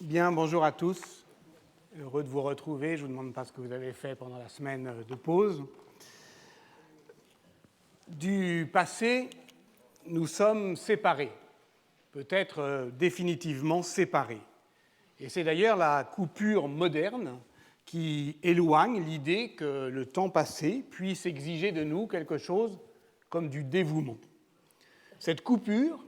Bien, bonjour à tous. Heureux de vous retrouver. Je ne vous demande pas ce que vous avez fait pendant la semaine de pause. Du passé, nous sommes séparés, peut-être définitivement séparés. Et c'est d'ailleurs la coupure moderne qui éloigne l'idée que le temps passé puisse exiger de nous quelque chose comme du dévouement. Cette coupure,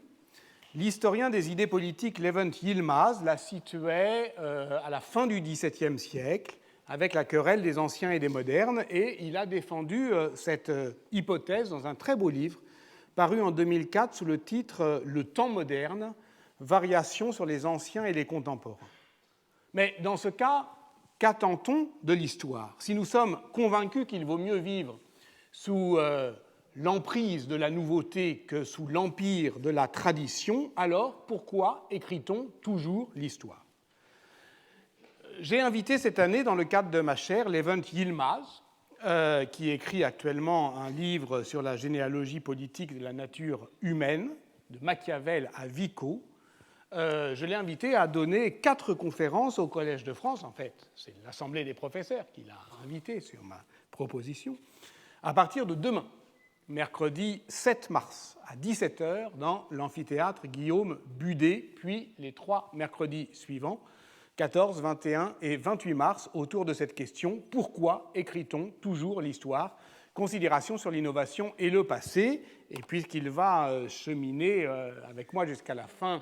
l'historien des idées politiques Levent Yilmaz la situait à la fin du XVIIe siècle avec la querelle des anciens et des modernes, et il a défendu cette hypothèse dans un très beau livre paru en 2004 sous le titre « Le temps moderne, variations sur les anciens et les contemporains ». Mais dans ce cas, qu'attend-on de l'histoire? Si nous sommes convaincus qu'il vaut mieux vivre sous l'emprise de la nouveauté que sous l'empire de la tradition, alors pourquoi écrit-on toujours l'histoire? J'ai invité cette année, dans le cadre de ma chaire, Levent Yilmaz, qui écrit actuellement un livre sur la généalogie politique de la nature humaine, de Machiavel à Vico. Je l'ai invité à donner 4 conférences au Collège de France. En fait, c'est l'Assemblée des professeurs qui l'a invité sur ma proposition, à partir de demain, mercredi 7 mars, à 17h, dans l'amphithéâtre Guillaume Budet, puis les 3 mercredis suivants, 14, 21 et 28 mars, autour de cette question « Pourquoi écrit-on toujours l'histoire ?» Considération sur l'innovation et le passé. Et puisqu'il va cheminer avec moi jusqu'à la fin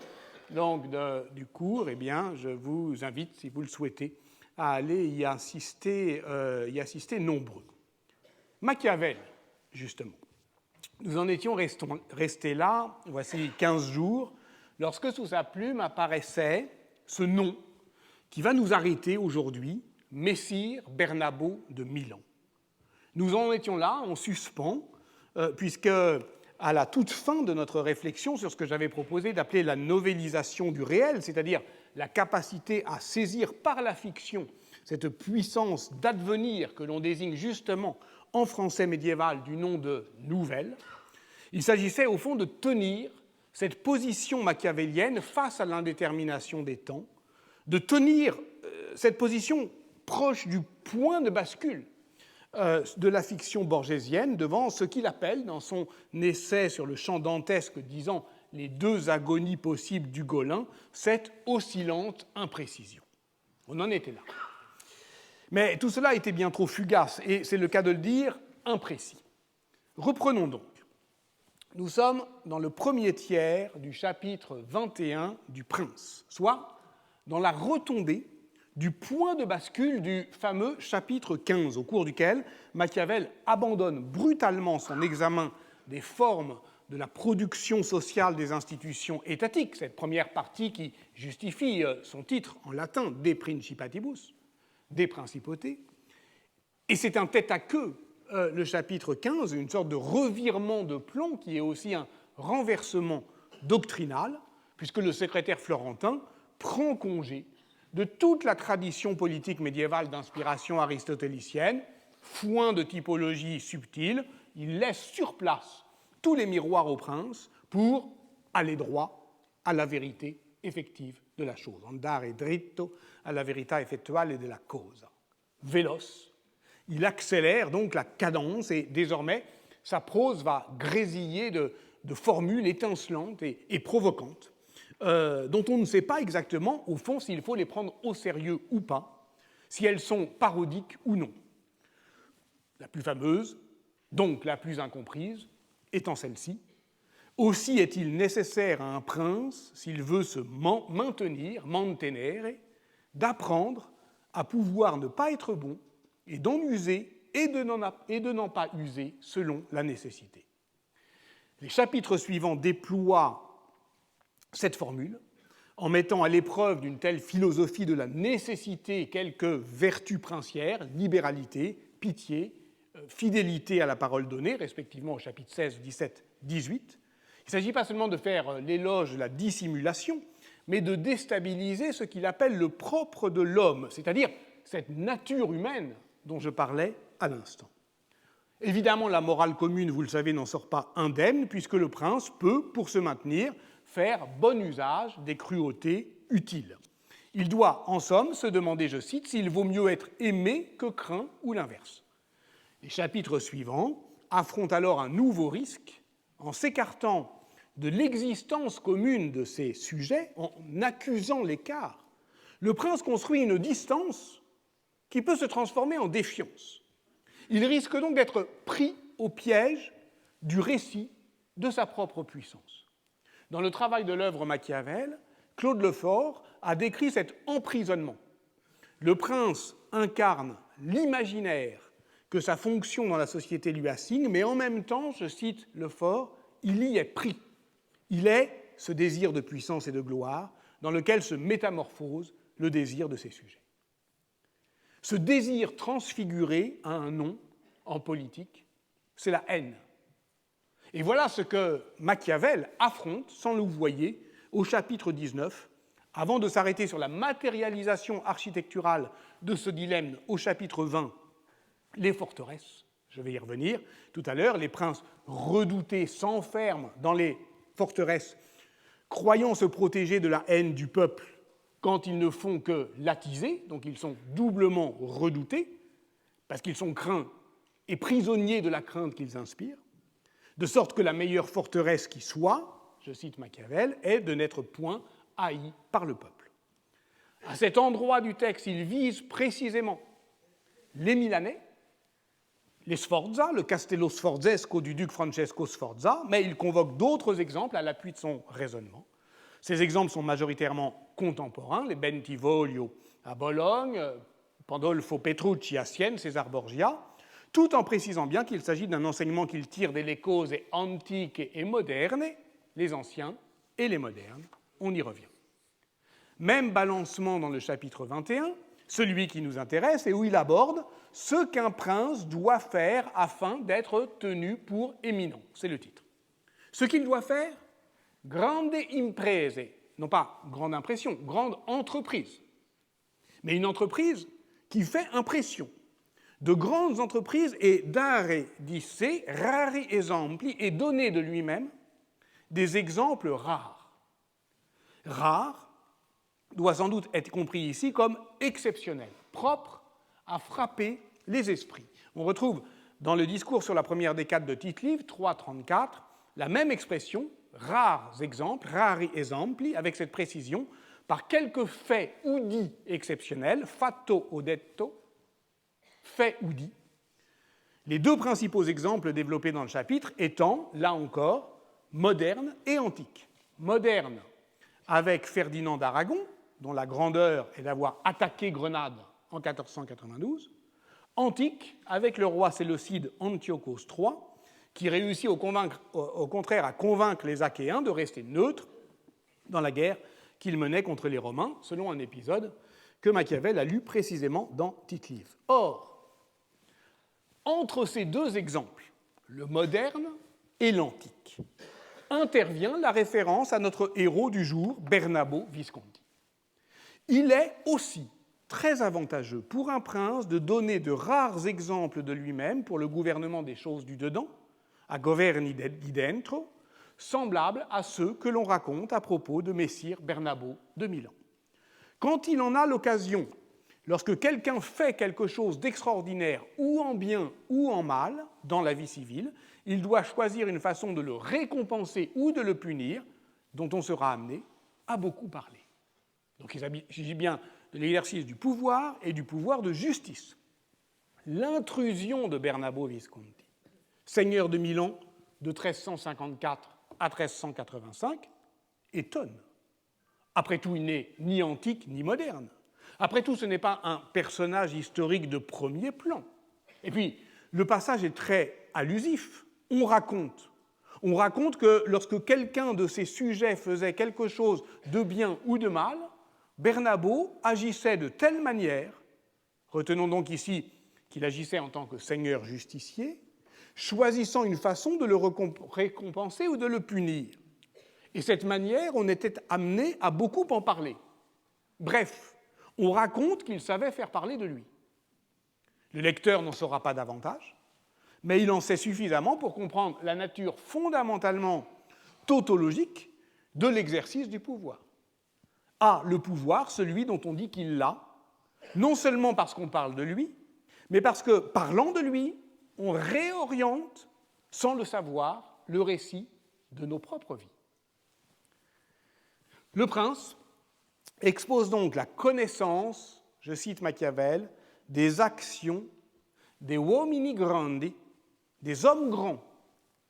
donc, du cours, eh bien, je vous invite, si vous le souhaitez, à aller y assister nombreux. Machiavel, justement. Nous en étions restés là, voici 15 jours, lorsque sous sa plume apparaissait ce nom qui va nous arrêter aujourd'hui, Messire Bernabo de Milan. Nous en étions là, en suspens, puisque à la toute fin de notre réflexion sur ce que j'avais proposé d'appeler la novélisation du réel, c'est-à-dire la capacité à saisir par la fiction cette puissance d'advenir que l'on désigne justement en français médiéval du nom de nouvelle, il s'agissait au fond de tenir cette position machiavélienne face à l'indétermination des temps, de tenir cette position proche du point de bascule de la fiction borgésienne devant ce qu'il appelle, dans son essai sur le champ dantesque disant « les 2 agonies possibles du Gaulin », cette oscillante imprécision. On en était là. Mais tout cela était bien trop fugace, et c'est le cas de le dire, imprécis. Reprenons donc. Nous sommes dans le premier tiers du chapitre 21 du Prince, soit dans la retombée du point de bascule du fameux chapitre 15, au cours duquel Machiavel abandonne brutalement son examen des formes de la production sociale des institutions étatiques, cette première partie qui justifie son titre en latin « De Principatibus », des principautés. Et c'est un tête-à-queue, le chapitre 15, une sorte de revirement de plomb qui est aussi un renversement doctrinal, puisque le secrétaire florentin prend congé de toute la tradition politique médiévale d'inspiration aristotélicienne, foin de typologie subtile, il laisse sur place tous les miroirs au prince pour aller droit à la vérité effective de la chose. Andare dritto alla verità effettuale della cosa. Véloce, il accélère donc la cadence et désormais sa prose va grésiller de formules étincelantes et provocantes, dont on ne sait pas exactement, au fond, s'il faut les prendre au sérieux ou pas, si elles sont parodiques ou non. La plus fameuse, donc la plus incomprise, étant celle-ci. Aussi est-il nécessaire à un prince, s'il veut se maintenir, mantenere, d'apprendre à pouvoir ne pas être bon et d'en user et de n'en pas user selon la nécessité. Les chapitres suivants déploient cette formule en mettant à l'épreuve d'une telle philosophie de la nécessité quelques vertus princières, libéralité, pitié, fidélité à la parole donnée, respectivement au chapitre 16, 17, 18. Il ne s'agit pas seulement de faire l'éloge de la dissimulation, mais de déstabiliser ce qu'il appelle le propre de l'homme, c'est-à-dire cette nature humaine dont je parlais à l'instant. Évidemment, la morale commune, vous le savez, n'en sort pas indemne, puisque le prince peut, pour se maintenir, faire bon usage des cruautés utiles. Il doit, en somme, se demander, je cite, s'il vaut mieux être aimé que craint ou l'inverse. Les chapitres suivants affrontent alors un nouveau risque en s'écartant de l'existence commune de ces sujets, en accusant l'écart. Le prince construit une distance qui peut se transformer en défiance. Il risque donc d'être pris au piège du récit de sa propre puissance. Dans le travail de l'œuvre Machiavel, Claude Lefort a décrit cet emprisonnement. Le prince incarne l'imaginaire que sa fonction dans la société lui assigne, mais en même temps, je cite Lefort, il y est pris. Il est ce désir de puissance et de gloire dans lequel se métamorphose le désir de ses sujets. Ce désir transfiguré a un nom en politique, c'est la haine. Et voilà ce que Machiavel affronte, sans louvoyer, au chapitre 19, avant de s'arrêter sur la matérialisation architecturale de ce dilemme au chapitre 20, les forteresses. Je vais y revenir tout à l'heure. Les princes redoutés s'enferment dans les forteresses, croyant se protéger de la haine du peuple quand ils ne font que l'attiser, donc ils sont doublement redoutés, parce qu'ils sont craints et prisonniers de la crainte qu'ils inspirent, de sorte que la meilleure forteresse qui soit, je cite Machiavel, est de n'être point haï par le peuple. À cet endroit du texte, il vise précisément les Milanais, les Sforza, le Castello Sforzesco du duc Francesco Sforza, mais il convoque d'autres exemples à l'appui de son raisonnement. Ces exemples sont majoritairement contemporains, les Bentivoglio à Bologne, Pandolfo Petrucci à Sienne, César Borgia, tout en précisant bien qu'il s'agit d'un enseignement qu'il tire delle cose antiche et moderne, les anciens et les modernes. On y revient. Même balancement dans le chapitre 21, celui qui nous intéresse et où il aborde ce qu'un prince doit faire afin d'être tenu pour éminent. C'est le titre. Ce qu'il doit faire, grande imprese, non pas grande impression, grande entreprise, mais une entreprise qui fait impression. De grandes entreprises et dare di sé rari esempi et donner de lui-même des exemples rares. Rares doit sans doute être compris ici comme exceptionnel, propre à frapper les esprits. On retrouve dans le discours sur la première décade de Tite-Live, 3.34, la même expression, rares exemples, rari esempi, avec cette précision, par quelques faits ou dits exceptionnels, fatto o detto, fait ou dit, les deux principaux exemples développés dans le chapitre étant, là encore, modernes et antiques. Moderne avec Ferdinand d'Aragon, dont la grandeur est d'avoir attaqué Grenade en 1492, antique avec le roi séleucide Antiochos III, qui réussit au contraire à convaincre les Achéens de rester neutres dans la guerre qu'ils menaient contre les Romains, selon un épisode que Machiavel a lu précisément dans Tite-Live. Or, entre ces deux exemples, le moderne et l'antique, intervient la référence à notre héros du jour, Bernabo Visconti. Il est aussi très avantageux pour un prince de donner de rares exemples de lui-même pour le gouvernement des choses du dedans, à governi di dentro, semblables à ceux que l'on raconte à propos de Messire Bernabo de Milan. Quand il en a l'occasion, lorsque quelqu'un fait quelque chose d'extraordinaire, ou en bien ou en mal, dans la vie civile, il doit choisir une façon de le récompenser ou de le punir, dont on sera amené à beaucoup parler. Donc il s'agit bien de l'exercice du pouvoir et du pouvoir de justice. L'intrusion de Bernabo Visconti, seigneur de Milan de 1354 à 1385, étonne. Après tout, il n'est ni antique ni moderne. Après tout, ce n'est pas un personnage historique de premier plan. Et puis, le passage est très allusif. On raconte que lorsque quelqu'un de ses sujets faisait quelque chose de bien ou de mal, Bernabo agissait de telle manière, retenons donc ici qu'il agissait en tant que seigneur justicier, choisissant une façon de le récompenser ou de le punir. Et cette manière, on était amené à beaucoup en parler. Bref, on raconte qu'il savait faire parler de lui. Le lecteur n'en saura pas davantage, mais il en sait suffisamment pour comprendre la nature fondamentalement tautologique de l'exercice du pouvoir. a le pouvoir, celui dont on dit qu'il l'a, non seulement parce qu'on parle de lui, mais parce que, parlant de lui, on réoriente, sans le savoir, le récit de nos propres vies. Le Prince expose donc la connaissance, je cite Machiavel, des actions des uomini grandi, des hommes grands,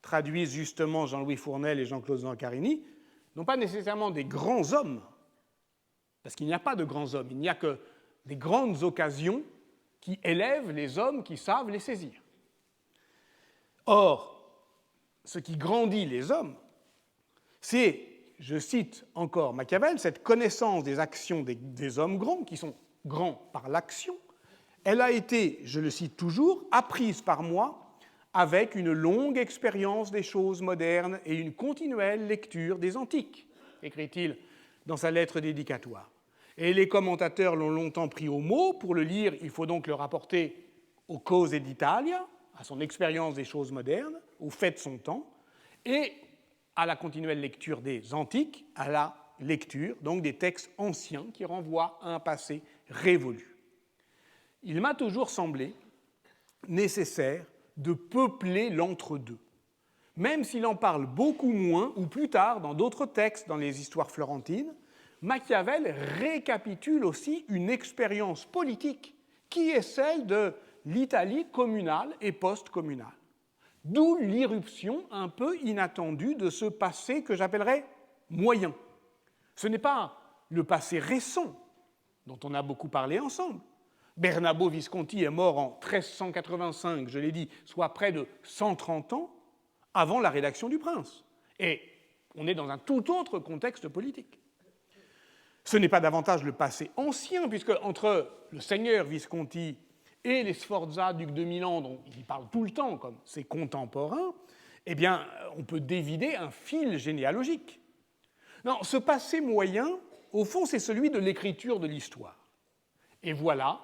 traduisent justement Jean-Louis Fournel et Jean-Claude Zancarini, non pas nécessairement des grands hommes, parce qu'il n'y a pas de grands hommes, il n'y a que des grandes occasions qui élèvent les hommes qui savent les saisir. Or, ce qui grandit les hommes, c'est, je cite encore Machiavel, cette connaissance des actions des hommes grands, qui sont grands par l'action, elle a été, je le cite toujours, apprise par moi avec une longue expérience des choses modernes et une continuelle lecture des antiques, écrit-il dans sa lettre dédicatoire. Et les commentateurs l'ont longtemps pris au mot. Pour le lire, il faut donc le rapporter aux causes d'Italia, à son expérience des choses modernes, aux faits de son temps, et à la continuelle lecture des antiques, à la lecture donc des textes anciens qui renvoient à un passé révolu. Il m'a toujours semblé nécessaire de peupler l'entre-deux, même s'il en parle beaucoup moins, ou plus tard, dans d'autres textes, dans les histoires florentines. Machiavel récapitule aussi une expérience politique qui est celle de l'Italie communale et post-communale. D'où l'irruption un peu inattendue de ce passé que j'appellerais moyen. Ce n'est pas le passé récent, dont on a beaucoup parlé ensemble. Bernabo Visconti est mort en 1385, je l'ai dit, soit près de 130 ans avant la rédaction du Prince. Et on est dans un tout autre contexte politique. Ce n'est pas davantage le passé ancien, puisque entre le seigneur Visconti et les Sforza, duc de Milan, dont il parle tout le temps comme ses contemporains, eh bien, on peut dévider un fil généalogique. Non, ce passé moyen, au fond, c'est celui de l'écriture de l'histoire. Et voilà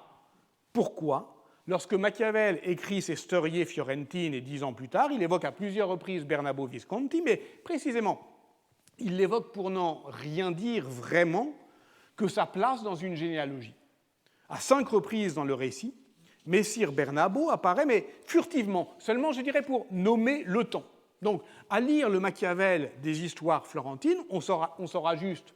pourquoi, lorsque Machiavel écrit ses Storie Fiorentine et 10 ans plus tard, il évoque à plusieurs reprises Bernabo Visconti, mais précisément, il l'évoque pour n'en rien dire vraiment que sa place dans une généalogie. À 5 reprises dans le récit, Messire Bernabo apparaît, mais furtivement, seulement, je dirais, pour nommer le temps. Donc, à lire le Machiavel des histoires florentines, on saura juste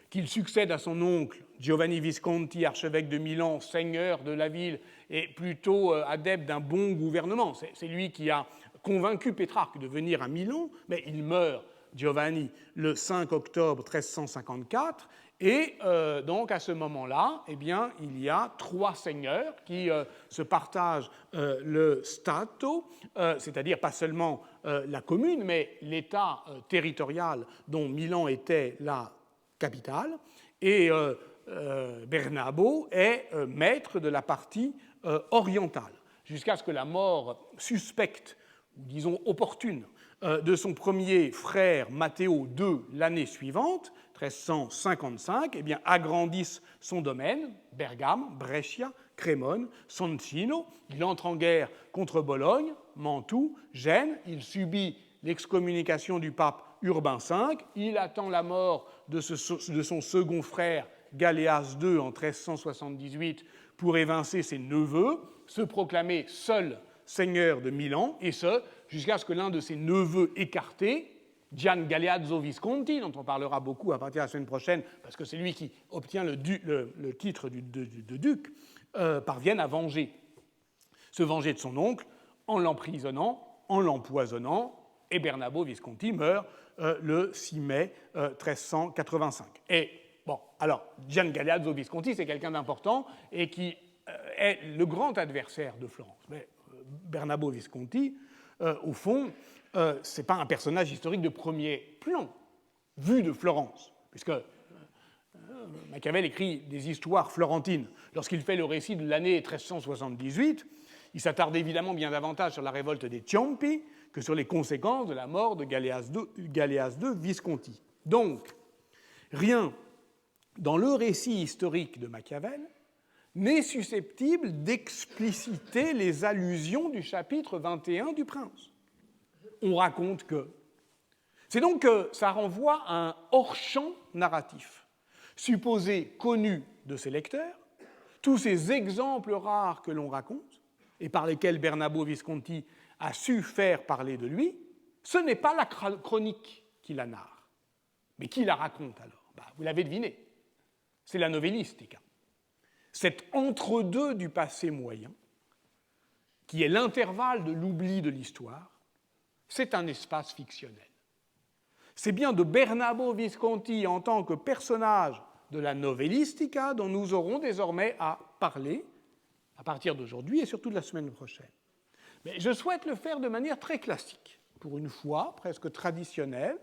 qu'il succède à son oncle Giovanni Visconti, archevêque de Milan, seigneur de la ville, et plutôt adepte d'un bon gouvernement. C'est lui qui a convaincu Pétrarque de venir à Milan, mais il meurt, Giovanni, le 5 octobre 1354, et donc à ce moment-là, eh bien, il y a 3 seigneurs qui se partagent le Stato, c'est-à-dire pas seulement la commune, mais l'État territorial dont Milan était la capitale, et Bernabo est maître de la partie orientale, jusqu'à ce que la mort suspecte, ou disons opportune, de son premier frère Matteo II l'année suivante, 1355, eh bien, agrandisse son domaine, Bergame, Brescia, Crémone, Soncino. Il entre en guerre contre Bologne, Mantoue, Gênes. Il subit l'excommunication du pape Urbain V. Il attend la mort de son second frère, Galéas II, en 1378, pour évincer ses neveux, se proclamer seul seigneur de Milan, et ce, jusqu'à ce que l'un de ses neveux écartés, Gian Galeazzo Visconti, dont on parlera beaucoup à partir de la semaine prochaine, parce que c'est lui qui obtient le titre de duc, parvienne à se venger de son oncle en l'emprisonnant, en l'empoisonnant, et Bernabo Visconti meurt le 6 mai 1385. Et bon, alors, Gian Galeazzo Visconti, c'est quelqu'un d'important et qui est le grand adversaire de Florence. Mais Bernabo Visconti, au fond, ce n'est pas un personnage historique de premier plan, vu de Florence, puisque Machiavel écrit des histoires florentines. Lorsqu'il fait le récit de l'année 1378, il s'attarde évidemment bien davantage sur la révolte des Ciompi que sur les conséquences de la mort de Galéas II Visconti. Donc, rien dans le récit historique de Machiavel n'est susceptible d'expliciter les allusions du chapitre 21 du Prince. On raconte que. C'est donc que ça renvoie à un hors-champ narratif. supposé connu de ses lecteurs, tous ces exemples rares que l'on raconte, et par lesquels Bernabo Visconti a su faire parler de lui, ce n'est pas la chronique qui la narre. Mais qui la raconte alors? Vous l'avez deviné, c'est la novellistica. Cet entre-deux du passé moyen, qui est l'intervalle de l'oubli de l'histoire, c'est un espace fictionnel. C'est bien de Bernabo Visconti en tant que personnage de la novellistica dont nous aurons désormais à parler à partir d'aujourd'hui et surtout de la semaine prochaine. Mais je souhaite le faire de manière très classique, pour une fois, presque traditionnelle,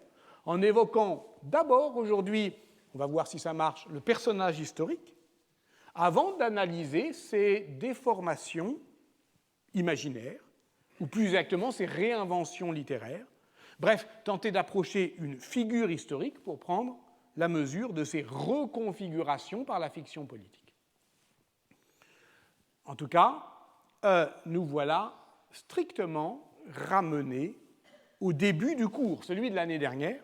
en évoquant d'abord aujourd'hui, on va voir si ça marche, le personnage historique, avant d'analyser ses déformations imaginaires, ou plus exactement ses réinventions littéraires. Bref, tenter d'approcher une figure historique pour prendre la mesure de ses reconfigurations par la fiction politique. En tout cas, nous voilà strictement ramenés au début du cours, celui de l'année dernière,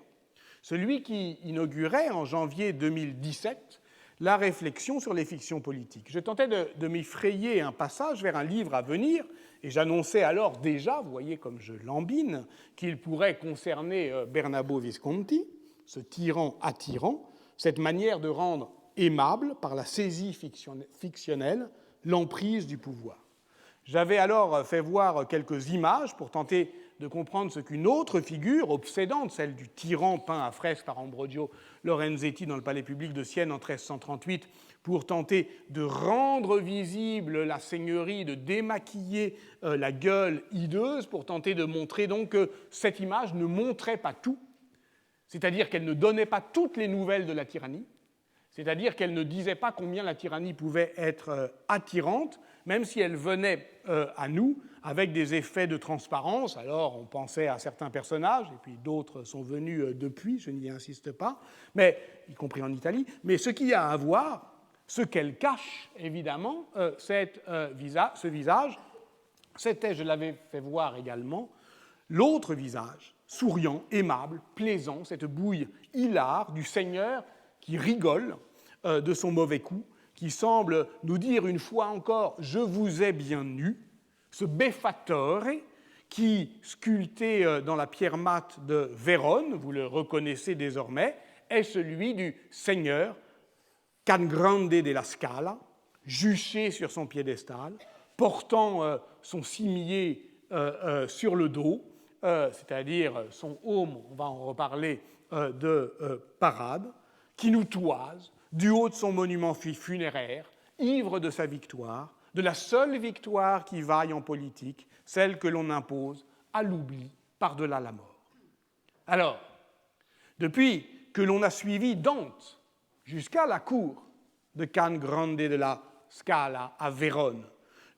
celui qui inaugurait en janvier 2017 la réflexion sur les fictions politiques. Je tentais de m'y frayer un passage vers un livre à venir, et j'annonçais alors déjà, vous voyez comme je lambine, qu'il pourrait concerner Bernabo Visconti, ce tyran attirant, cette manière de rendre aimable, par la saisie fictionnelle, l'emprise du pouvoir. J'avais alors fait voir quelques images pour tenter de comprendre ce qu'une autre figure obsédante, celle du tyran peint à fresque par Ambrogio Lorenzetti dans le Palais public de Sienne en 1338, pour tenter de rendre visible la seigneurie, de démaquiller la gueule hideuse, pour tenter de montrer donc que cette image ne montrait pas tout, c'est-à-dire qu'elle ne donnait pas toutes les nouvelles de la tyrannie, c'est-à-dire qu'elle ne disait pas combien la tyrannie pouvait être attirante, même si elle venait à nous avec des effets de transparence. Alors on pensait à certains personnages, et puis d'autres sont venus depuis, je n'y insiste pas, mais, y compris en Italie. Mais ce qu'il y a à voir, ce qu'elle cache, évidemment, ce visage, c'était, je l'avais fait voir également, l'autre visage, souriant, aimable, plaisant, cette bouille hilare du Seigneur qui rigole de son mauvais coup, qui semble nous dire une fois encore « je vous ai bien eu », ce Beffatore qui, sculpté dans la pierre mate de Vérone, vous le reconnaissez désormais, est celui du Seigneur Can Grande della Scala, juché sur son piédestal, portant son cimier sur le dos, c'est-à-dire son aume, on va en reparler, de parade, qui nous toise du haut de son monument funéraire, ivre de sa victoire, de la seule victoire qui vaille en politique, celle que l'on impose à l'oubli par-delà la mort. Alors, depuis que l'on a suivi Dante jusqu'à la cour de Can Grande della Scala à Vérone,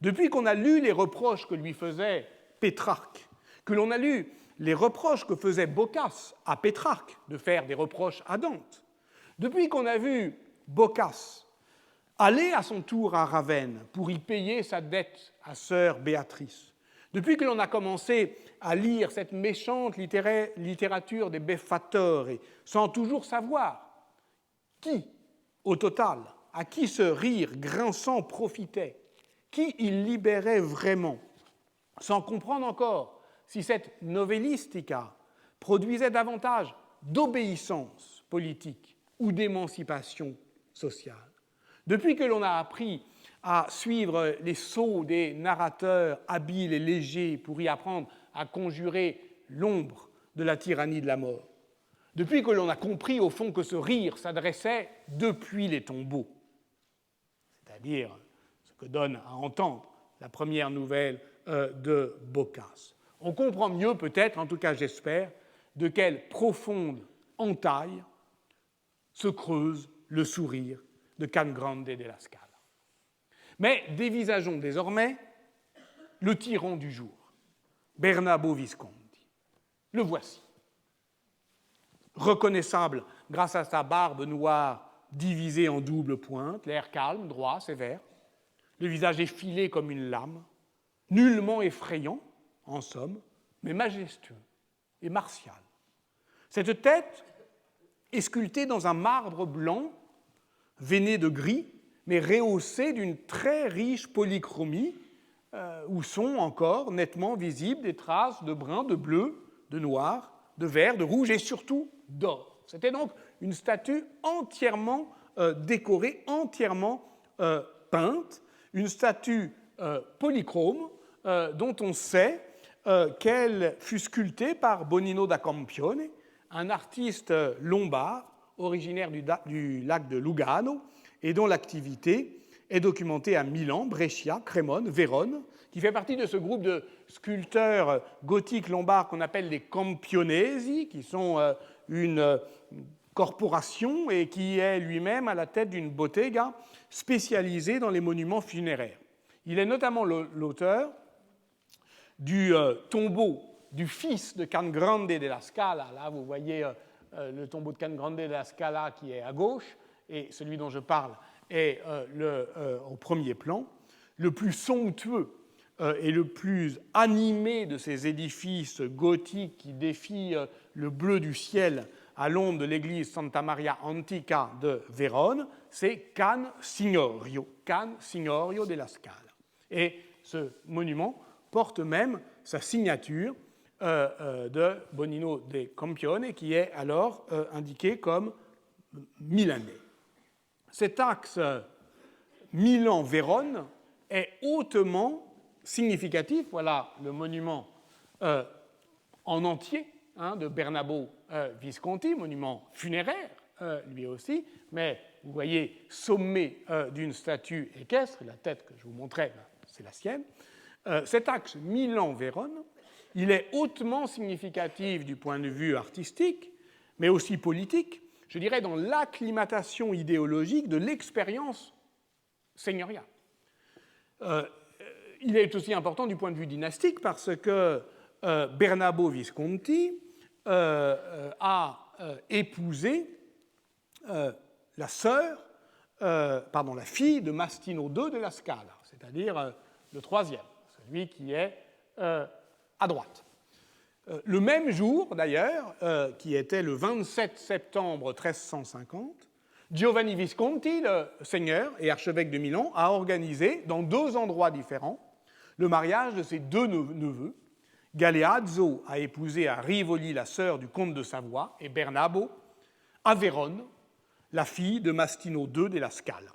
depuis qu'on a lu les reproches que lui faisait Pétrarque, que l'on a lu les reproches que faisait Boccace à Pétrarque de faire des reproches à Dante, depuis qu'on a vu Boccace aller à son tour à Ravenne pour y payer sa dette à sœur Béatrice, depuis que l'on a commencé à lire cette méchante littérature des Beffatore, sans toujours savoir qui, au total, à qui ce rire grinçant profitait, qui il libérait vraiment, sans comprendre encore si cette novellistica produisait davantage d'obéissance politique ou d'émancipation sociale. Depuis que l'on a appris à suivre les sauts des narrateurs habiles et légers pour y apprendre à conjurer l'ombre de la tyrannie de la mort, depuis que l'on a compris au fond que ce rire s'adressait depuis les tombeaux, c'est-à-dire ce que donne à entendre la première nouvelle de Boccace, on comprend mieux peut-être, en tout cas j'espère, de quelle profonde entaille se creuse le sourire de Can Grande della Scala. Mais dévisageons désormais le tyran du jour, Bernabo Visconti. Le voici. Reconnaissable grâce à sa barbe noire divisée en double pointe, l'air calme, droit, sévère, le visage effilé comme une lame, nullement effrayant, en somme, mais majestueux et martial. Cette tête est sculptée dans un marbre blanc veiné de gris, mais rehaussé d'une très riche polychromie, où sont encore nettement visibles des traces de brun, de bleu, de noir, de vert, de rouge et surtout d'or. C'était donc une statue entièrement décorée, entièrement peinte, une statue polychrome dont on sait qu'elle fut sculptée par Bonino da Campione, un artiste lombard originaire du lac de Lugano et dont l'activité est documentée à Milan, Brescia, Crémone, Vérone, qui fait partie de ce groupe de sculpteurs gothiques lombards qu'on appelle les Campionesi, qui sont une corporation et qui est lui-même à la tête d'une bottega spécialisée dans les monuments funéraires. Il est notamment l'auteur du tombeau du fils de Can Grande della Scala. Là, vous voyez le tombeau de Can Grande della Scala qui est à gauche, et celui dont je parle est au premier plan. Le plus somptueux et le plus animé de ces édifices gothiques qui défient le bleu du ciel à l'ombre de l'église Santa Maria Antica de Vérone, c'est Can Signorio della Scala. Et ce monument porte même sa signature de Bonino de Campione, qui est alors indiqué comme milanais. Cet axe Milan-Vérone est hautement significatif. Voilà le monument en entier de Bernabo Visconti, monument funéraire lui aussi, mais vous voyez sommé d'une statue équestre, la tête que je vous montrais, c'est la sienne. Cet axe Milan-Vérone, il est hautement significatif du point de vue artistique, mais aussi politique, je dirais dans l'acclimatation idéologique de l'expérience seigneuriale. Il est aussi important du point de vue dynastique parce que Bernabo Visconti a épousé la fille de Mastino II della Scala, c'est-à-dire le troisième, celui qui est à droite. Le même jour, d'ailleurs, qui était le 27 septembre 1350, Giovanni Visconti, le seigneur et archevêque de Milan, a organisé, dans deux endroits différents, le mariage de ses deux neveux. Galeazzo a épousé à Rivoli la sœur du comte de Savoie et Bernabo à Vérone, la fille de Mastino II della Scala.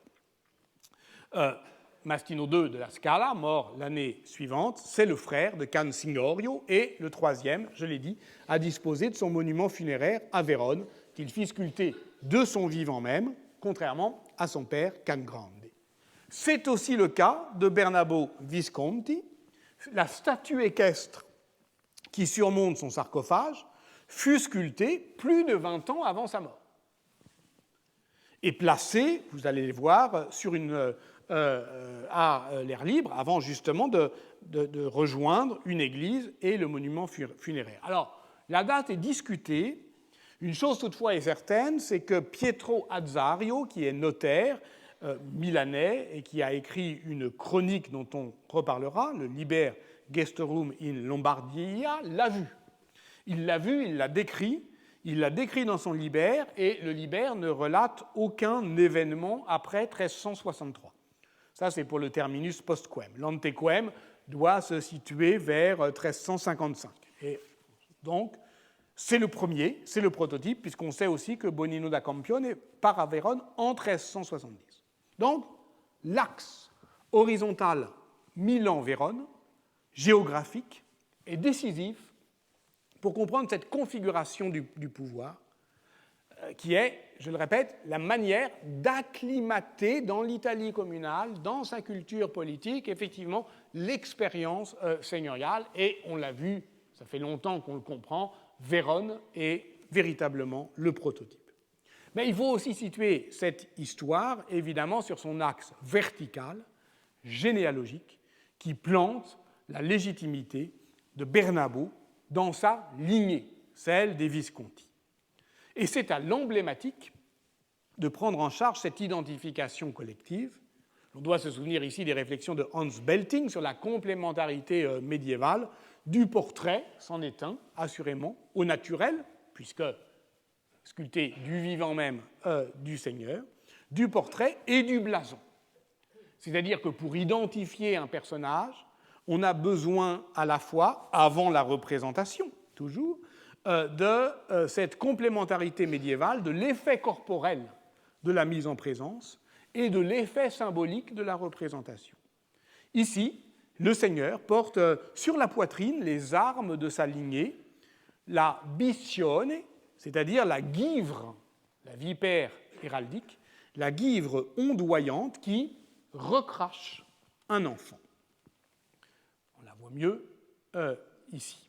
Mastino II della Scala, mort l'année suivante, c'est le frère de Can Signorio et le troisième, je l'ai dit, a disposé de son monument funéraire à Vérone, qu'il fit sculpter de son vivant même, contrairement à son père Can Grande. C'est aussi le cas de Bernabo Visconti. La statue équestre qui surmonte son sarcophage fut sculptée plus de 20 ans avant sa mort et placée, vous allez le voir, à l'air libre, avant justement de rejoindre une église et le monument funéraire. Alors, la date est discutée. Une chose toutefois est certaine, c'est que Pietro Azzario, qui est notaire milanais et qui a écrit une chronique dont on reparlera, le Liber Gestorum in Lombardia, l'a vu. Il l'a vu, il l'a décrit dans son Liber, et le Liber ne relate aucun événement après 1363. Ça, c'est pour le terminus postquem. L'antequem doit se situer vers 1355. Et donc, c'est le premier, c'est le prototype, puisqu'on sait aussi que Bonino da Campione part à Vérone en 1370. Donc, l'axe horizontal Milan-Vérone, géographique, est décisif pour comprendre cette configuration du pouvoir, qui est, je le répète, la manière d'acclimater dans l'Italie communale, dans sa culture politique, effectivement, l'expérience seigneuriale. Et on l'a vu, ça fait longtemps qu'on le comprend, Vérone est véritablement le prototype. Mais il faut aussi situer cette histoire, évidemment, sur son axe vertical, généalogique, qui plante la légitimité de Bernabo dans sa lignée, celle des Visconti. Et c'est à l'emblématique de prendre en charge cette identification collective. On doit se souvenir ici des réflexions de Hans Belting sur la complémentarité médiévale du portrait, c'en est un, assurément, au naturel, puisque sculpté du vivant même du Seigneur, du portrait et du blason. C'est-à-dire que pour identifier un personnage, on a besoin à la fois, avant la représentation, toujours, de cette complémentarité médiévale, de l'effet corporel de la mise en présence et de l'effet symbolique de la représentation. Ici, le seigneur porte sur la poitrine les armes de sa lignée, la bicione, c'est-à-dire la guivre, la vipère héraldique, la guivre ondoyante qui recrache un enfant. On la voit mieux ici.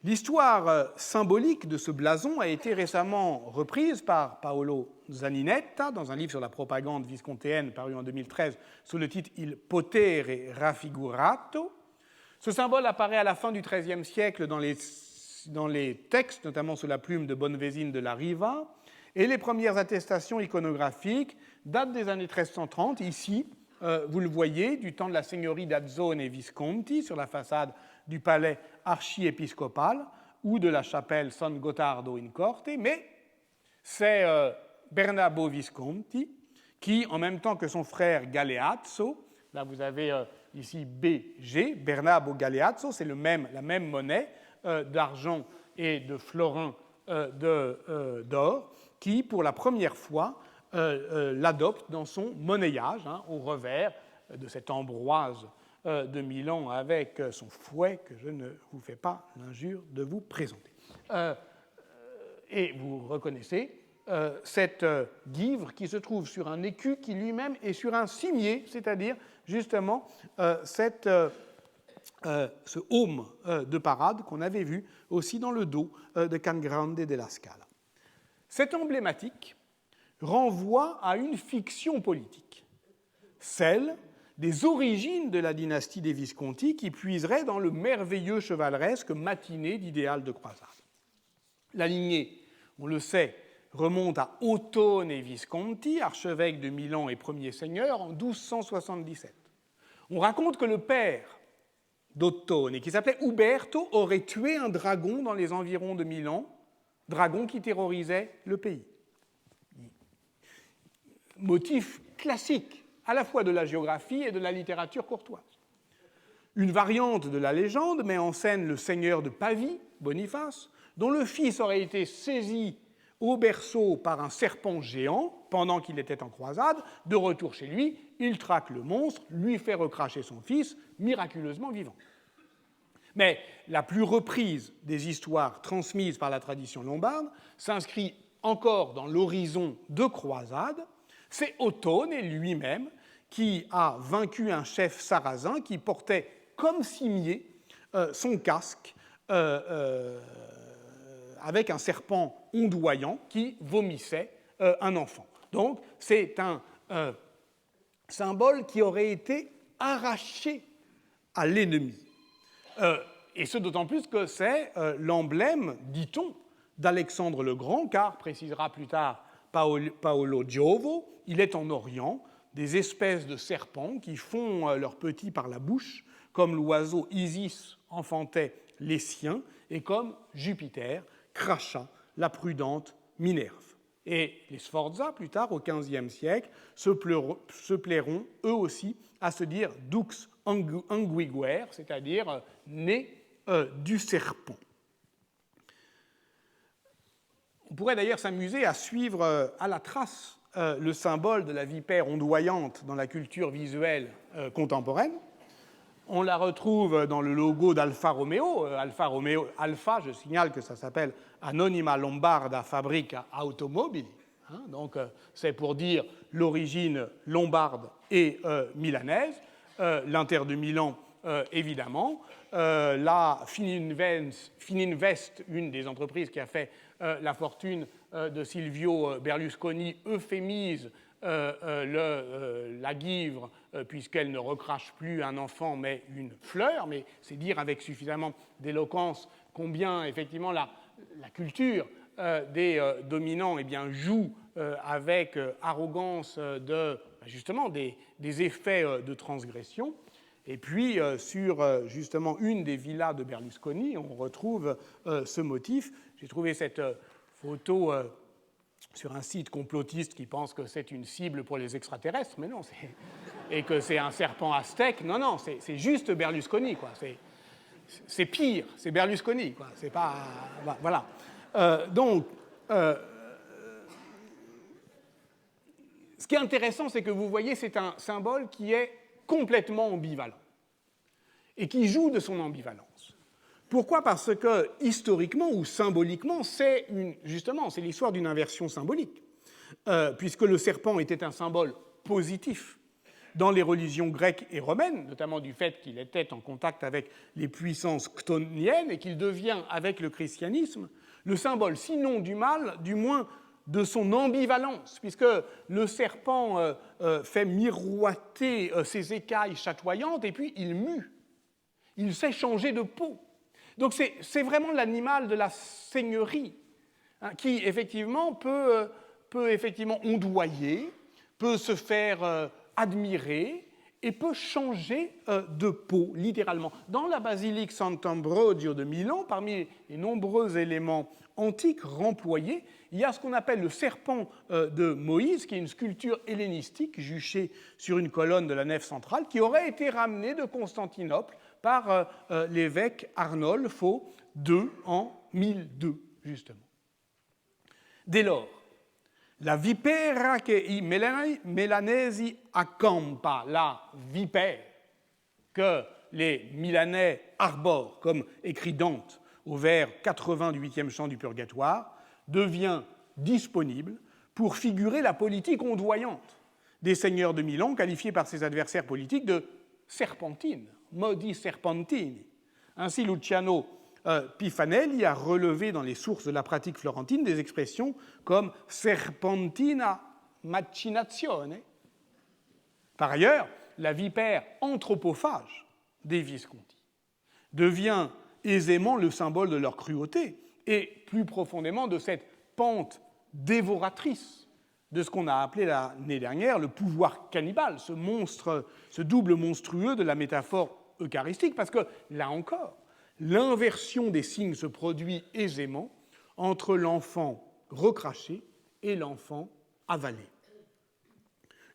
L'histoire symbolique de ce blason a été récemment reprise par Paolo Zaninetta dans un livre sur la propagande viscontéenne paru en 2013 sous le titre Il potere raffigurato. Ce symbole apparaît à la fin du XIIIe siècle dans les textes, notamment sous la plume de Bonvesine de la Riva, et les premières attestations iconographiques datent des années 1330. Ici, vous le voyez, du temps de la seigneurie d'Azzone et Visconti, sur la façade du palais archiépiscopal ou de la chapelle San Gottardo in Corte, mais c'est Bernabo Visconti qui, en même temps que son frère Galeazzo, là vous avez ici BG, Bernabo Galeazzo, c'est la même monnaie d'argent et de florin d'or, qui, pour la première fois, l'adopte dans son monnayage, au revers de cette ambroise de Milan avec son fouet que je ne vous fais pas l'injure de vous présenter. Et vous reconnaissez cette guivre qui se trouve sur un écu qui lui-même est sur un cimier, c'est-à-dire justement ce heaume de parade qu'on avait vu aussi dans le dos de Can Grande della Scala. Cette emblématique renvoie à une fiction politique, celle des origines de la dynastie des Visconti qui puiserait dans le merveilleux chevaleresque matiné d'idéal de croisade. La lignée, on le sait, remonte à Ottone Visconti, archevêque de Milan et premier seigneur, en 1277. On raconte que le père d'Ottone, qui s'appelait Uberto, aurait tué un dragon dans les environs de Milan, dragon qui terrorisait le pays. Motif classique à la fois de la géographie et de la littérature courtoise. Une variante de la légende met en scène le seigneur de Pavie, Boniface, dont le fils aurait été saisi au berceau par un serpent géant pendant qu'il était en croisade. De retour chez lui, il traque le monstre, lui fait recracher son fils, miraculeusement vivant. Mais la plus reprise des histoires transmises par la tradition lombarde s'inscrit encore dans l'horizon de croisade. C'est Ottone lui-même qui a vaincu un chef sarrasin qui portait comme cimier son casque avec un serpent ondoyant qui vomissait un enfant. Donc c'est un symbole qui aurait été arraché à l'ennemi. Et ce d'autant plus que c'est l'emblème, dit-on, d'Alexandre le Grand, car, précisera plus tard Paolo Giovo, il est en Orient des espèces de serpents qui font leurs petits par la bouche, comme l'oiseau Isis enfantait les siens, et comme Jupiter cracha la prudente Minerve. Et les Sforza, plus tard, au XVe siècle, se plairont, eux aussi, à se dire dux anguiguer, c'est-à-dire né du serpent. On pourrait d'ailleurs s'amuser à suivre à la trace le symbole de la vipère ondoyante dans la culture visuelle contemporaine. On la retrouve dans le logo d'Alfa Romeo. Alfa, je signale que ça s'appelle Anonima Lombarda Fabrica Automobili. Donc c'est pour dire l'origine lombarde et milanaise. L'Inter de Milan, évidemment. La Fininvest, une des entreprises qui a fait la fortune de Silvio Berlusconi, euphémise la guivre puisqu'elle ne recrache plus un enfant mais une fleur, mais c'est dire avec suffisamment d'éloquence combien effectivement la culture des dominants joue avec arrogance justement des effets de transgression. Et puis, sur justement une des villas de Berlusconi, on retrouve ce motif. J'ai trouvé cette photo sur un site complotiste qui pense que c'est une cible pour les extraterrestres, mais non, et que c'est un serpent aztèque. Non, non, c'est juste Berlusconi, quoi. C'est pire, c'est Berlusconi, quoi. C'est pas... Voilà. Ce qui est intéressant, c'est que vous voyez, c'est un symbole qui est complètement ambivalent et qui joue de son ambivalence. Pourquoi ? Parce que, historiquement ou symboliquement, justement, c'est l'histoire d'une inversion symbolique, puisque le serpent était un symbole positif dans les religions grecques et romaines, notamment du fait qu'il était en contact avec les puissances chtoniennes et qu'il devient, avec le christianisme, le symbole, sinon du mal, du moins de son ambivalence, puisque le serpent fait miroiter ses écailles chatoyantes et puis il mue. Il sait changer de peau. Donc c'est vraiment l'animal de la seigneurie, hein, qui effectivement peut effectivement ondoyer, peut se faire admirer et peut changer de peau, littéralement. Dans la basilique Sant'Ambrogio de Milan, parmi les nombreux éléments antiques remployés, il y a ce qu'on appelle le serpent de Moïse, qui est une sculpture hellénistique juchée sur une colonne de la nef centrale, qui aurait été ramenée de Constantinople par l'évêque Arnolfo II en 1002, justement. Dès lors, la vipera che i Milanesi accampa, la vipère que les Milanais arborent, comme écrit Dante au vers 80 du 8e chant du Purgatoire, devient disponible pour figurer la politique ondoyante des seigneurs de Milan, qualifiés par ses adversaires politiques de serpentine, modi serpentini. Ainsi, Luciano Pifanelli a relevé dans les sources de la pratique florentine des expressions comme serpentina macinazione. Par ailleurs, la vipère anthropophage des Visconti devient aisément le symbole de leur cruauté et plus profondément de cette pente dévoratrice de ce qu'on a appelé l'année dernière le pouvoir cannibale, ce monstre, ce double monstrueux de la métaphore eucharistique, parce que, là encore, l'inversion des signes se produit aisément entre l'enfant recraché et l'enfant avalé.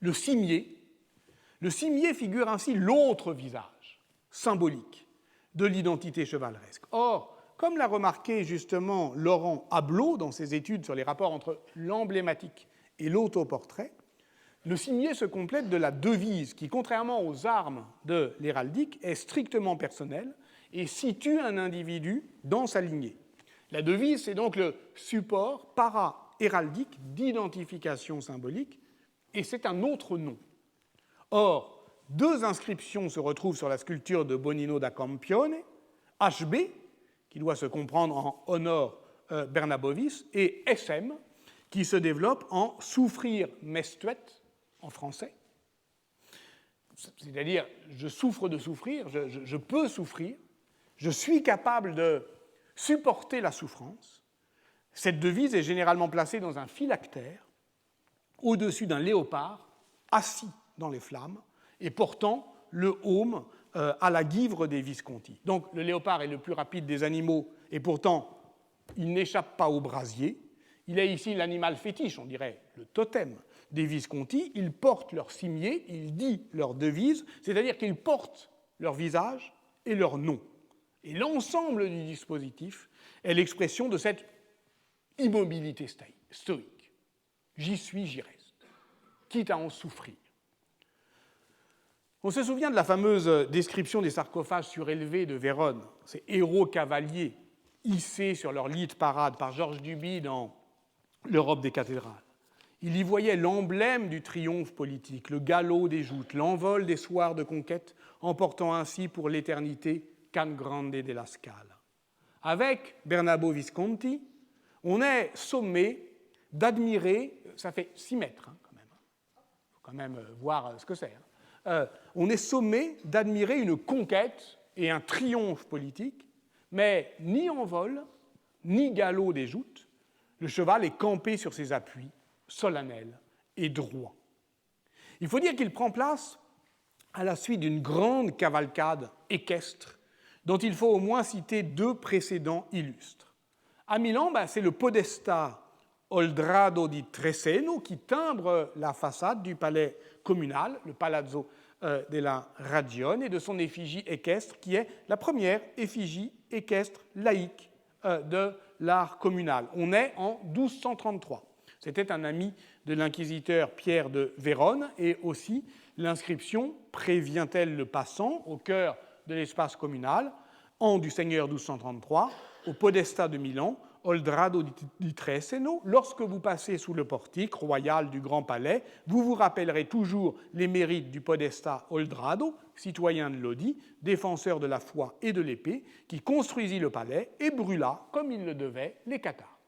Le cimier figure ainsi l'autre visage symbolique de l'identité chevaleresque. Or, comme l'a remarqué justement Laurent Ablot dans ses études sur les rapports entre l'emblématique et l'autoportrait, le cimier se complète de la devise qui, contrairement aux armes de l'héraldique, est strictement personnelle et situe un individu dans sa lignée. La devise, c'est donc le support para-héraldique d'identification symbolique, et c'est un autre nom. Or, deux inscriptions se retrouvent sur la sculpture de Bonino da Campione, HB, qui doit se comprendre en Honor Bernabovis, et SM, qui se développe en souffrir mestuet, en français. C'est-à-dire, je souffre de souffrir, je peux souffrir, je suis capable de supporter la souffrance. Cette devise est généralement placée dans un phylactère, au-dessus d'un léopard, assis dans les flammes, et portant le heaume à la guivre des Visconti. Donc le léopard est le plus rapide des animaux, et pourtant il n'échappe pas au brasier. Il est ici l'animal fétiche, on dirait le totem des Visconti. Ils portent leur cimier, ils disent leur devise, c'est-à-dire qu'ils portent leur visage et leur nom. Et l'ensemble du dispositif est l'expression de cette immobilité stoïque. J'y suis, j'y reste, quitte à en souffrir. On se souvient de la fameuse description des sarcophages surélevés de Vérone, ces héros cavaliers hissés sur leur lit de parade par Georges Duby dans l'Europe des cathédrales. Il y voyait l'emblème du triomphe politique, le galop des joutes, l'envol des soirs de conquête, emportant ainsi pour l'éternité Can Grande della Scala. Avec Bernabo Visconti, on est sommé d'admirer, ça fait 6 mètres quand même, il faut quand même voir ce que c'est. On est sommé d'admirer une conquête et un triomphe politique, mais ni en vol, ni galop des joutes, le cheval est campé sur ses appuis, solennel et droit. Il faut dire qu'il prend place à la suite d'une grande cavalcade équestre, dont il faut au moins citer 2 précédents illustres. À Milan, c'est le podestat Oldrado di Treseno, qui timbre la façade du palais communal, le Palazzo della Ragione, et de son effigie équestre, qui est la première effigie équestre laïque de l'art communal. On est en 1233. C'était un ami de l'inquisiteur Pierre de Vérone, et aussi l'inscription prévient-elle le passant au cœur de l'espace communal, an du Seigneur 1233, au podestat de Milan, Oldrado di Treseno. Lorsque vous passez sous le portique royal du Grand Palais, vous vous rappellerez toujours les mérites du podestat Oldrado, citoyen de Lodi, défenseur de la foi et de l'épée, qui construisit le palais et brûla, comme il le devait, les cathares.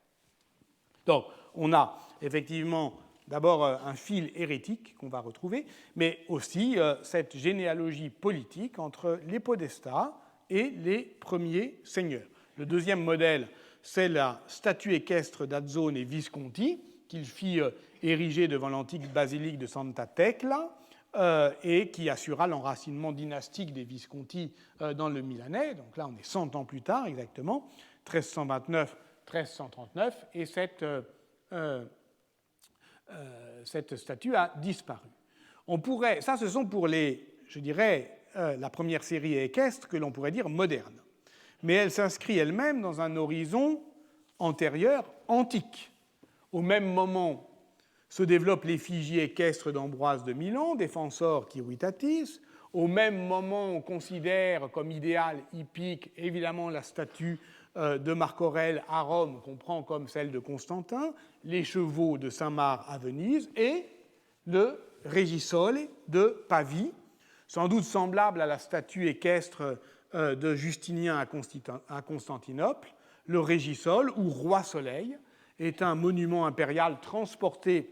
Donc, on a effectivement d'abord un fil hérétique qu'on va retrouver, mais aussi cette généalogie politique entre les podestats et les premiers seigneurs. Le deuxième modèle, c'est la statue équestre d'Azzone et Visconti, qu'il fit ériger devant l'antique basilique de Santa Tecla, et qui assura l'enracinement dynastique des Visconti dans le Milanais. Donc là, on est 100 ans plus tard, exactement, 1329-1339, et cette statue a disparu. Ça, ce sont pour la première série équestre que l'on pourrait dire moderne. Mais elle s'inscrit elle-même dans un horizon antérieur, antique. Au même moment se développe l'effigie équestre d'Ambroise de Milan, Defensor Civitas. Au même moment, on considère comme idéal hippique, évidemment, la statue de Marc Aurèle à Rome, qu'on prend comme celle de Constantin, les chevaux de Saint-Marc à Venise et le Regisole de Pavie, sans doute semblable à la statue équestre de Justinien à Constantinople. Le Régisole, ou Roi Soleil, est un monument impérial transporté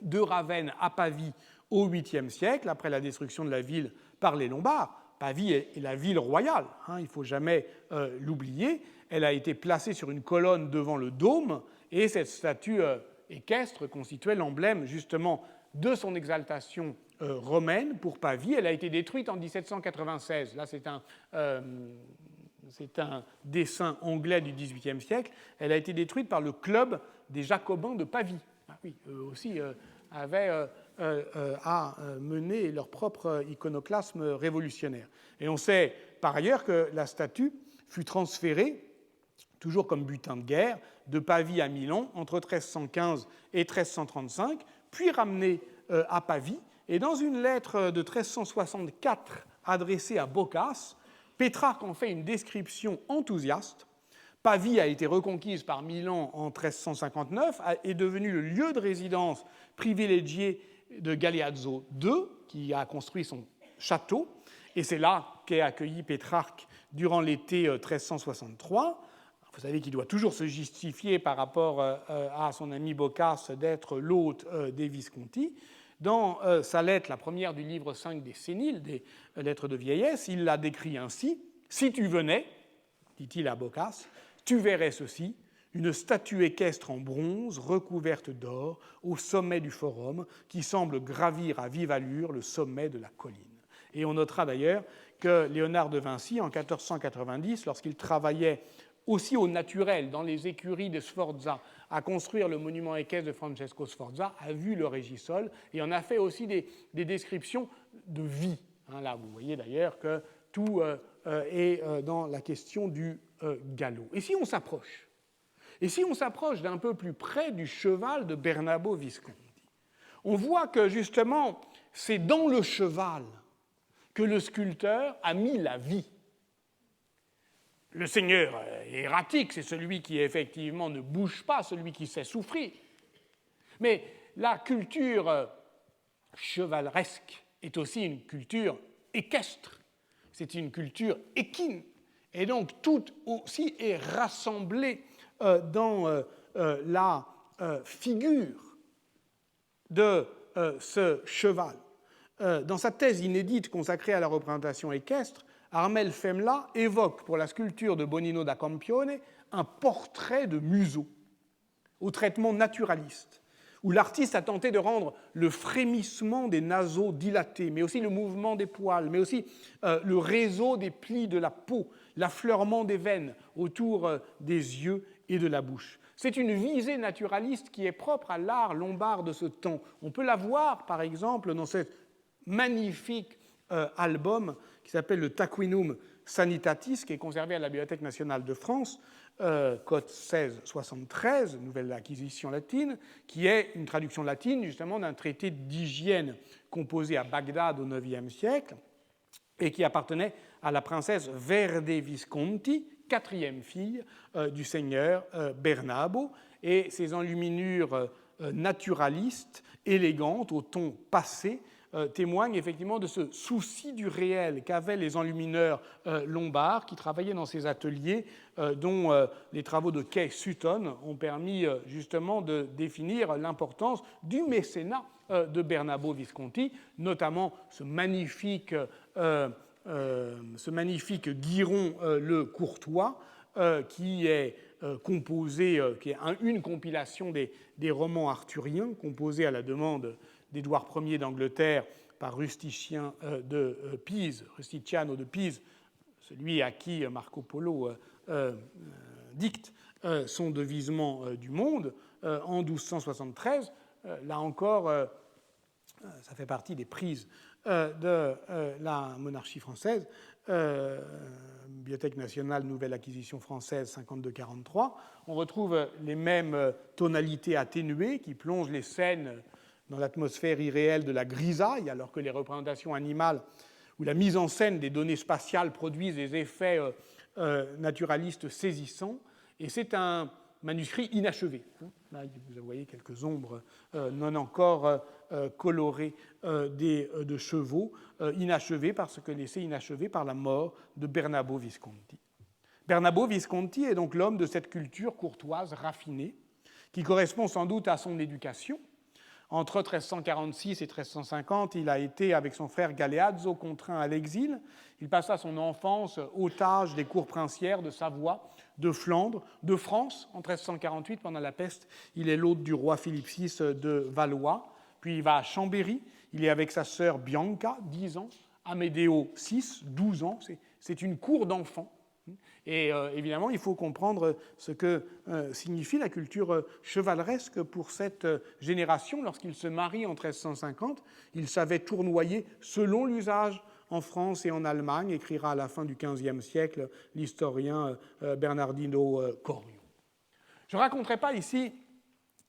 de Ravenne à Pavie au 8e siècle, après la destruction de la ville par les Lombards. Pavie est la ville royale, il ne faut jamais l'oublier. Elle a été placée sur une colonne devant le dôme, et cette statue équestre constituait l'emblème justement de son exaltation romaine pour Pavie. Elle a été détruite en 1796. Là, c'est un dessin anglais du XVIIIe siècle. Elle a été détruite par le club des Jacobins de Pavie. Ah oui, eux aussi avaient à mener leur propre iconoclasme révolutionnaire. Et on sait par ailleurs que la statue fut transférée, toujours comme butin de guerre, de Pavie à Milan entre 1315 et 1335, puis ramenée à Pavie. Et dans une lettre de 1364 adressée à Boccace, Pétrarque en fait une description enthousiaste. Pavie a été reconquise par Milan en 1359, est devenue le lieu de résidence privilégié de Galeazzo II, qui a construit son château, et c'est là qu'est accueilli Pétrarque durant l'été 1363. Vous savez qu'il doit toujours se justifier par rapport à son ami Boccace d'être l'hôte des Visconti. Dans sa lettre, la première du livre 5 des Séniles, des lettres de vieillesse, il la décrit ainsi. « Si tu venais, dit-il à Boccace, tu verrais ceci, une statue équestre en bronze recouverte d'or au sommet du forum qui semble gravir à vive allure le sommet de la colline. » Et on notera d'ailleurs que Léonard de Vinci, en 1490, lorsqu'il travaillait aussi au naturel, dans les écuries de Sforza, à construire le monument équestre de Francesco Sforza, a vu le Régisole et en a fait aussi des descriptions de vie. Là, vous voyez d'ailleurs que tout est dans la question du galop. Et si on s'approche d'un peu plus près du cheval de Bernabo Visconti, on voit que justement, c'est dans le cheval que le sculpteur a mis la vie. Le seigneur erratique, c'est celui qui effectivement ne bouge pas, celui qui sait souffrir. Mais la culture chevaleresque est aussi une culture équestre, c'est une culture équine. Et donc tout aussi est rassemblé dans la figure de ce cheval. Dans sa thèse inédite consacrée à la représentation équestre, Armel Femla évoque pour la sculpture de Bonino da Campione un portrait de museau au traitement naturaliste, où l'artiste a tenté de rendre le frémissement des naseaux dilatés, mais aussi le mouvement des poils, mais aussi le réseau des plis de la peau, l'affleurement des veines autour des yeux et de la bouche. C'est une visée naturaliste qui est propre à l'art lombard de ce temps. On peut la voir, par exemple, dans ce magnifique album qui s'appelle le Tarquinum Sanitatis, qui est conservé à la Bibliothèque nationale de France, code 1673, nouvelle acquisition latine, qui est une traduction latine justement d'un traité d'hygiène composé à Bagdad au IXe siècle et qui appartenait à la princesse Verde Visconti, quatrième fille du seigneur Bernabo, et ses enluminures naturalistes, élégantes, au ton passé, témoignent effectivement de ce souci du réel qu'avaient les enlumineurs lombards qui travaillaient dans ces ateliers dont les travaux de Kay Sutton ont permis justement de définir l'importance du mécénat de Bernabo Visconti, notamment ce magnifique Guiron le Courtois qui est composé, qui est une compilation des romans arthuriens composés à la demande d'Édouard Ier d'Angleterre par Rusticiano de Pise, celui à qui Marco Polo dicte son devisement du monde en 1273. Là encore, ça fait partie des prises de la monarchie française, Bibliothèque nationale, nouvelle acquisition française 52-43. On retrouve les mêmes tonalités atténuées qui plongent les scènes dans l'atmosphère irréelle de la grisaille, alors que les représentations animales ou la mise en scène des données spatiales produisent des effets naturalistes saisissants. Et c'est un manuscrit inachevé. Là, vous voyez quelques ombres non encore colorées de chevaux, inachevés parce que laissés inachevés par la mort de Bernabo Visconti. Bernabo Visconti est donc l'homme de cette culture courtoise raffinée qui correspond sans doute à son éducation. Entre 1346 et 1350, il a été, avec son frère Galeazzo, contraint à l'exil. Il passa son enfance otage des cours princières de Savoie, de Flandre, de France. En 1348, pendant la peste, il est l'hôte du roi Philippe VI de Valois. Puis il va à Chambéry. Il est avec sa sœur Bianca, 10 ans, Amédéo VI, 12 ans. C'est une cour d'enfants. Et évidemment, il faut comprendre ce que signifie la culture chevaleresque pour cette génération. Lorsqu'il se marie en 1350, il savait tournoyer selon l'usage en France et en Allemagne, écrira à la fin du XVe siècle l'historien Bernardino Corio. Je ne raconterai pas ici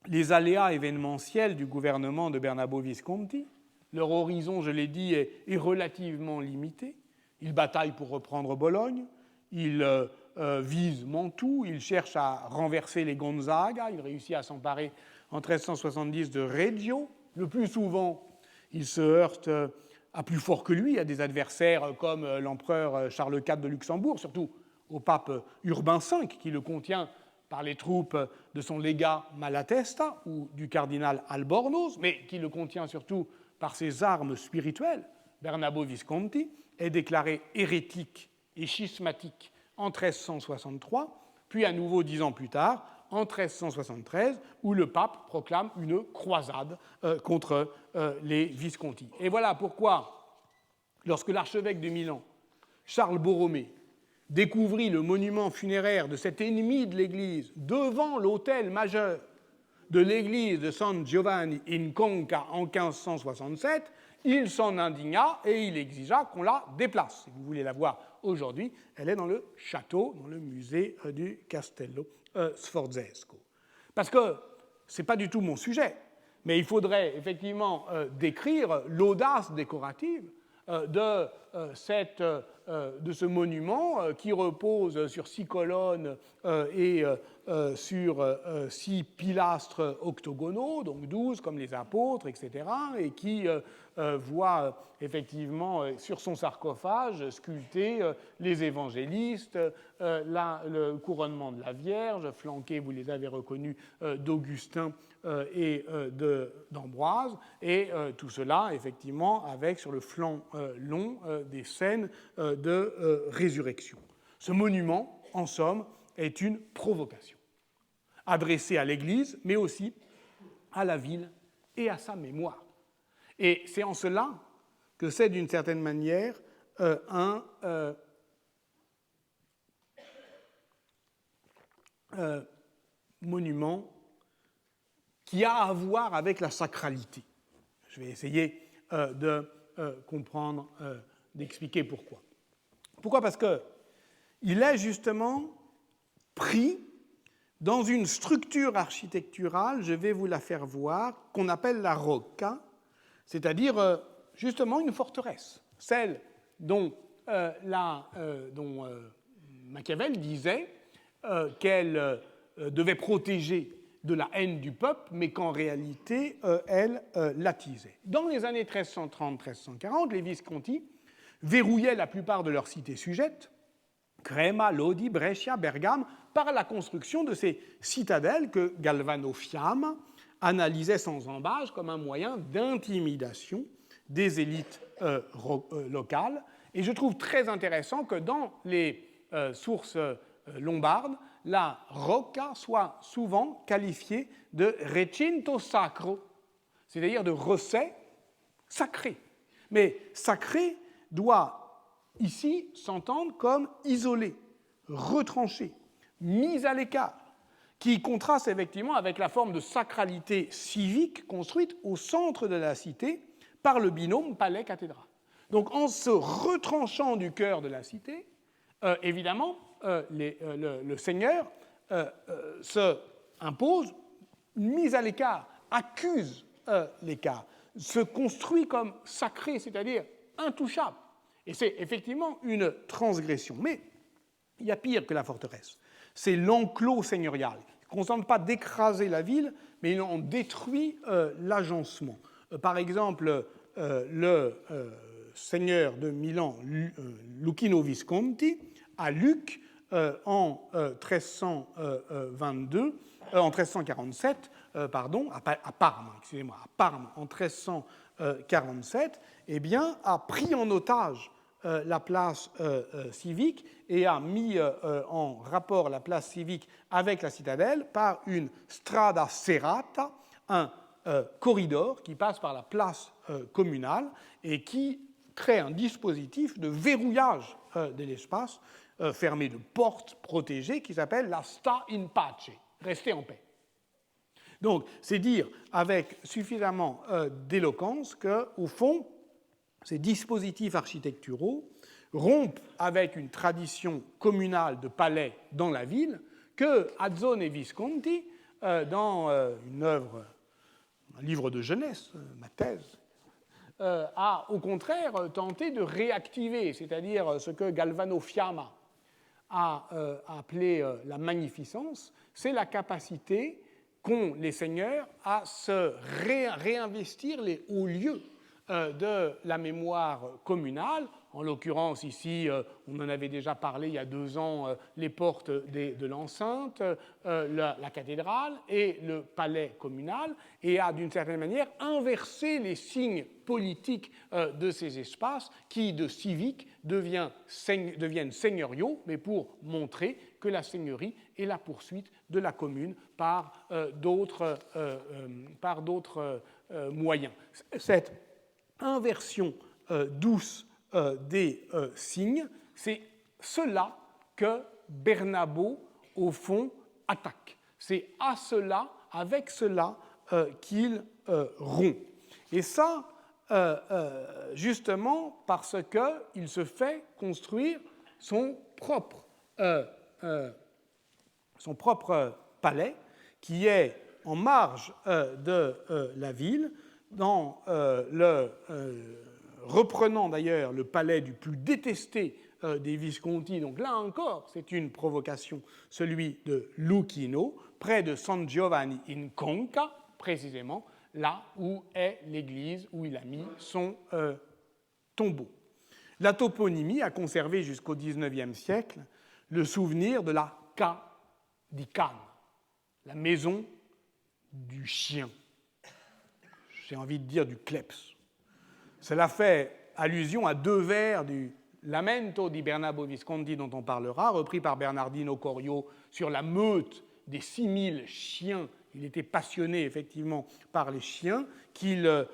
les aléas événementiels du gouvernement de Bernabo Visconti. Leur horizon, je l'ai dit, est relativement limité. Il bataille pour reprendre Bologne. Il vise Mantoue, il cherche à renverser les Gonzaga, il réussit à s'emparer en 1370 de Reggio. Le plus souvent, il se heurte à plus fort que lui, à des adversaires comme l'empereur Charles IV de Luxembourg, surtout au pape Urbain V, qui le contient par les troupes de son légat Malatesta ou du cardinal Albornoz, mais qui le contient surtout par ses armes spirituelles. Bernabo Visconti est déclaré hérétique et schismatique en 1363, puis à nouveau 10 ans plus tard, en 1373, où le pape proclame une croisade contre les Visconti. Et voilà pourquoi, lorsque l'archevêque de Milan, Charles Borromée, découvrit le monument funéraire de cet ennemi de l'Église devant l'autel majeur de l'église de San Giovanni in Conca en 1567, il s'en indigna et il exigea qu'on la déplace. Si vous voulez la voir aujourd'hui, elle est dans le château, dans le musée du Castello Sforzesco. Parce que ce n'est pas du tout mon sujet, mais il faudrait effectivement décrire l'audace décorative de ce monument qui repose sur 6 colonnes et sur 6 pilastres octogonaux, donc 12 comme les apôtres, etc., et qui voit effectivement sur son sarcophage sculpté les évangélistes, le couronnement de la Vierge, flanqué, vous les avez reconnus, d'Augustin et d'Ambroise, et tout cela effectivement avec sur le flanc long des scènes de résurrection. Ce monument, en somme, est une provocation, adressée à l'Église, mais aussi à la ville et à sa mémoire. Et c'est en cela que c'est, d'une certaine manière, un monument qui a à voir avec la sacralité. Je vais essayer de comprendre, d'expliquer pourquoi. Pourquoi ? Parce qu'il est justement pris dans une structure architecturale, je vais vous la faire voir, qu'on appelle la rocca, c'est-à-dire justement une forteresse, celle dont Machiavel disait qu'elle devait protéger de la haine du peuple, mais qu'en réalité, elle l'attisait. Dans les années 1330-1340, les Visconti verrouillaient la plupart de leurs cités sujettes, Crema, Lodi, Brescia, Bergame, par la construction de ces citadelles que Galvano Fiamma analysait sans embâche comme un moyen d'intimidation des élites locales. Et je trouve très intéressant que dans les sources lombardes, la rocca soit souvent qualifiée de recinto sacro, c'est-à-dire de recet sacré. Mais sacré doit ici s'entendre comme isolé, retranché, mis à l'écart, qui contraste effectivement avec la forme de sacralité civique construite au centre de la cité par le binôme palais-cathédrale. Donc en se retranchant du cœur de la cité, évidemment, le seigneur se impose une mise à l'écart, accuse l'écart, se construit comme sacré, c'est-à-dire intouchable. Et c'est effectivement une transgression. Mais il y a pire que la forteresse. C'est l'enclos seigneurial. Il ne contente pas d'écraser la ville, mais il en détruit l'agencement. Par exemple, le seigneur de Milan, Lucchino Visconti, à Lucques, en 1347, à Parme, excusez-moi, à Parme, en 1347, eh bien, a pris en otage la place civique et a mis en rapport la place civique avec la citadelle par une strada serrata, un corridor qui passe par la place communale et qui crée un dispositif de verrouillage de l'espace fermé de portes protégées qui s'appelle la sta in pace, rester en paix. Donc, c'est dire avec suffisamment d'éloquence qu'au fond, ces dispositifs architecturaux rompent avec une tradition communale de palais dans la ville que Azzone et Visconti, dans une œuvre, un livre de jeunesse, ma thèse, a au contraire tenté de réactiver, c'est-à-dire ce que Galvano Fiamma a appelé la magnificence, c'est la capacité qu'ont les seigneurs à se réinvestir les hauts lieux de la mémoire communale. En l'occurrence, ici, on en avait déjà parlé il y a 2 ans, les portes de l'enceinte, la cathédrale et le palais communal, et a d'une certaine manière inversé les signes politiques de ces espaces qui, de civiques, deviennent seigneuriaux, mais pour montrer que la seigneurie est la poursuite de la commune par d'autres moyens. Cette inversion douce des signes, c'est cela que Bernabo, au fond, attaque. C'est à cela, avec cela, qu'il rompt. Et ça, justement, parce qu'il se fait construire son propre palais, qui est en marge de la ville, reprenant d'ailleurs le palais du plus détesté des Visconti. Donc là encore, c'est une provocation, celui de Lucchino, près de San Giovanni in Conca, précisément là où est l'église où il a mis son tombeau. La toponymie a conservé jusqu'au XIXe siècle le souvenir de la Ca di Cane, la maison du chien. J'ai envie de dire du kleps. Cela fait allusion à 2 vers du Lamento di Bernabo Visconti dont on parlera, repris par Bernardino Corio sur la meute des 6000 chiens. Il était passionné effectivement par les chiens qu'il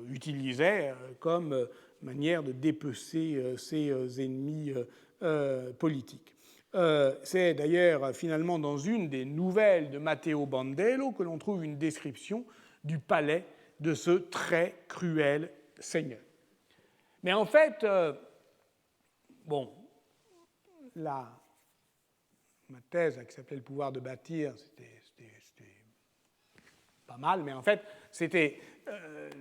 utilisait comme manière de dépecer ses ennemis politiques. C'est d'ailleurs finalement dans une des nouvelles de Matteo Bandello que l'on trouve une description du palais de ce très cruel seigneur. Mais en fait, ma thèse qui s'appelait Le pouvoir de bâtir, c'était pas mal, mais en fait,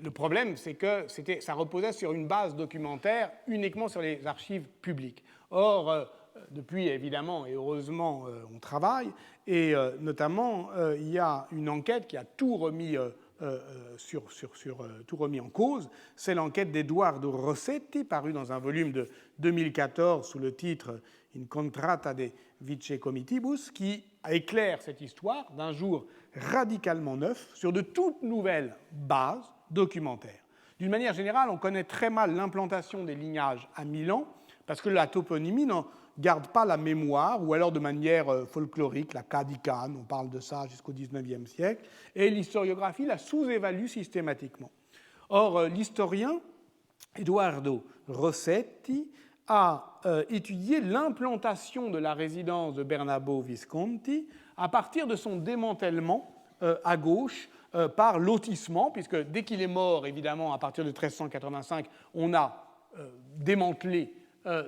le problème, c'est que ça reposait sur une base documentaire uniquement sur les archives publiques. Or, depuis, évidemment, et heureusement, on travaille, et notamment, il y a une enquête qui a tout remis, tout remis en cause. C'est l'enquête d'Edoardo Rossetti, parue dans un volume de 2014 sous le titre In Contrata de Vice Comitibus, qui éclaire cette histoire d'un jour radicalement neuf sur de toutes nouvelles bases documentaires. D'une manière générale, on connaît très mal l'implantation des lignages à Milan, parce que la toponymie n'en garde pas la mémoire, ou alors de manière folklorique, la Cadicane, on parle de ça jusqu'au XIXe siècle, et l'historiographie la sous-évalue systématiquement. Or, l'historien Edoardo Rossetti a étudié l'implantation de la résidence de Bernabo Visconti à partir de son démantèlement à gauche par lotissement, puisque dès qu'il est mort, évidemment, à partir de 1385, on a démantelé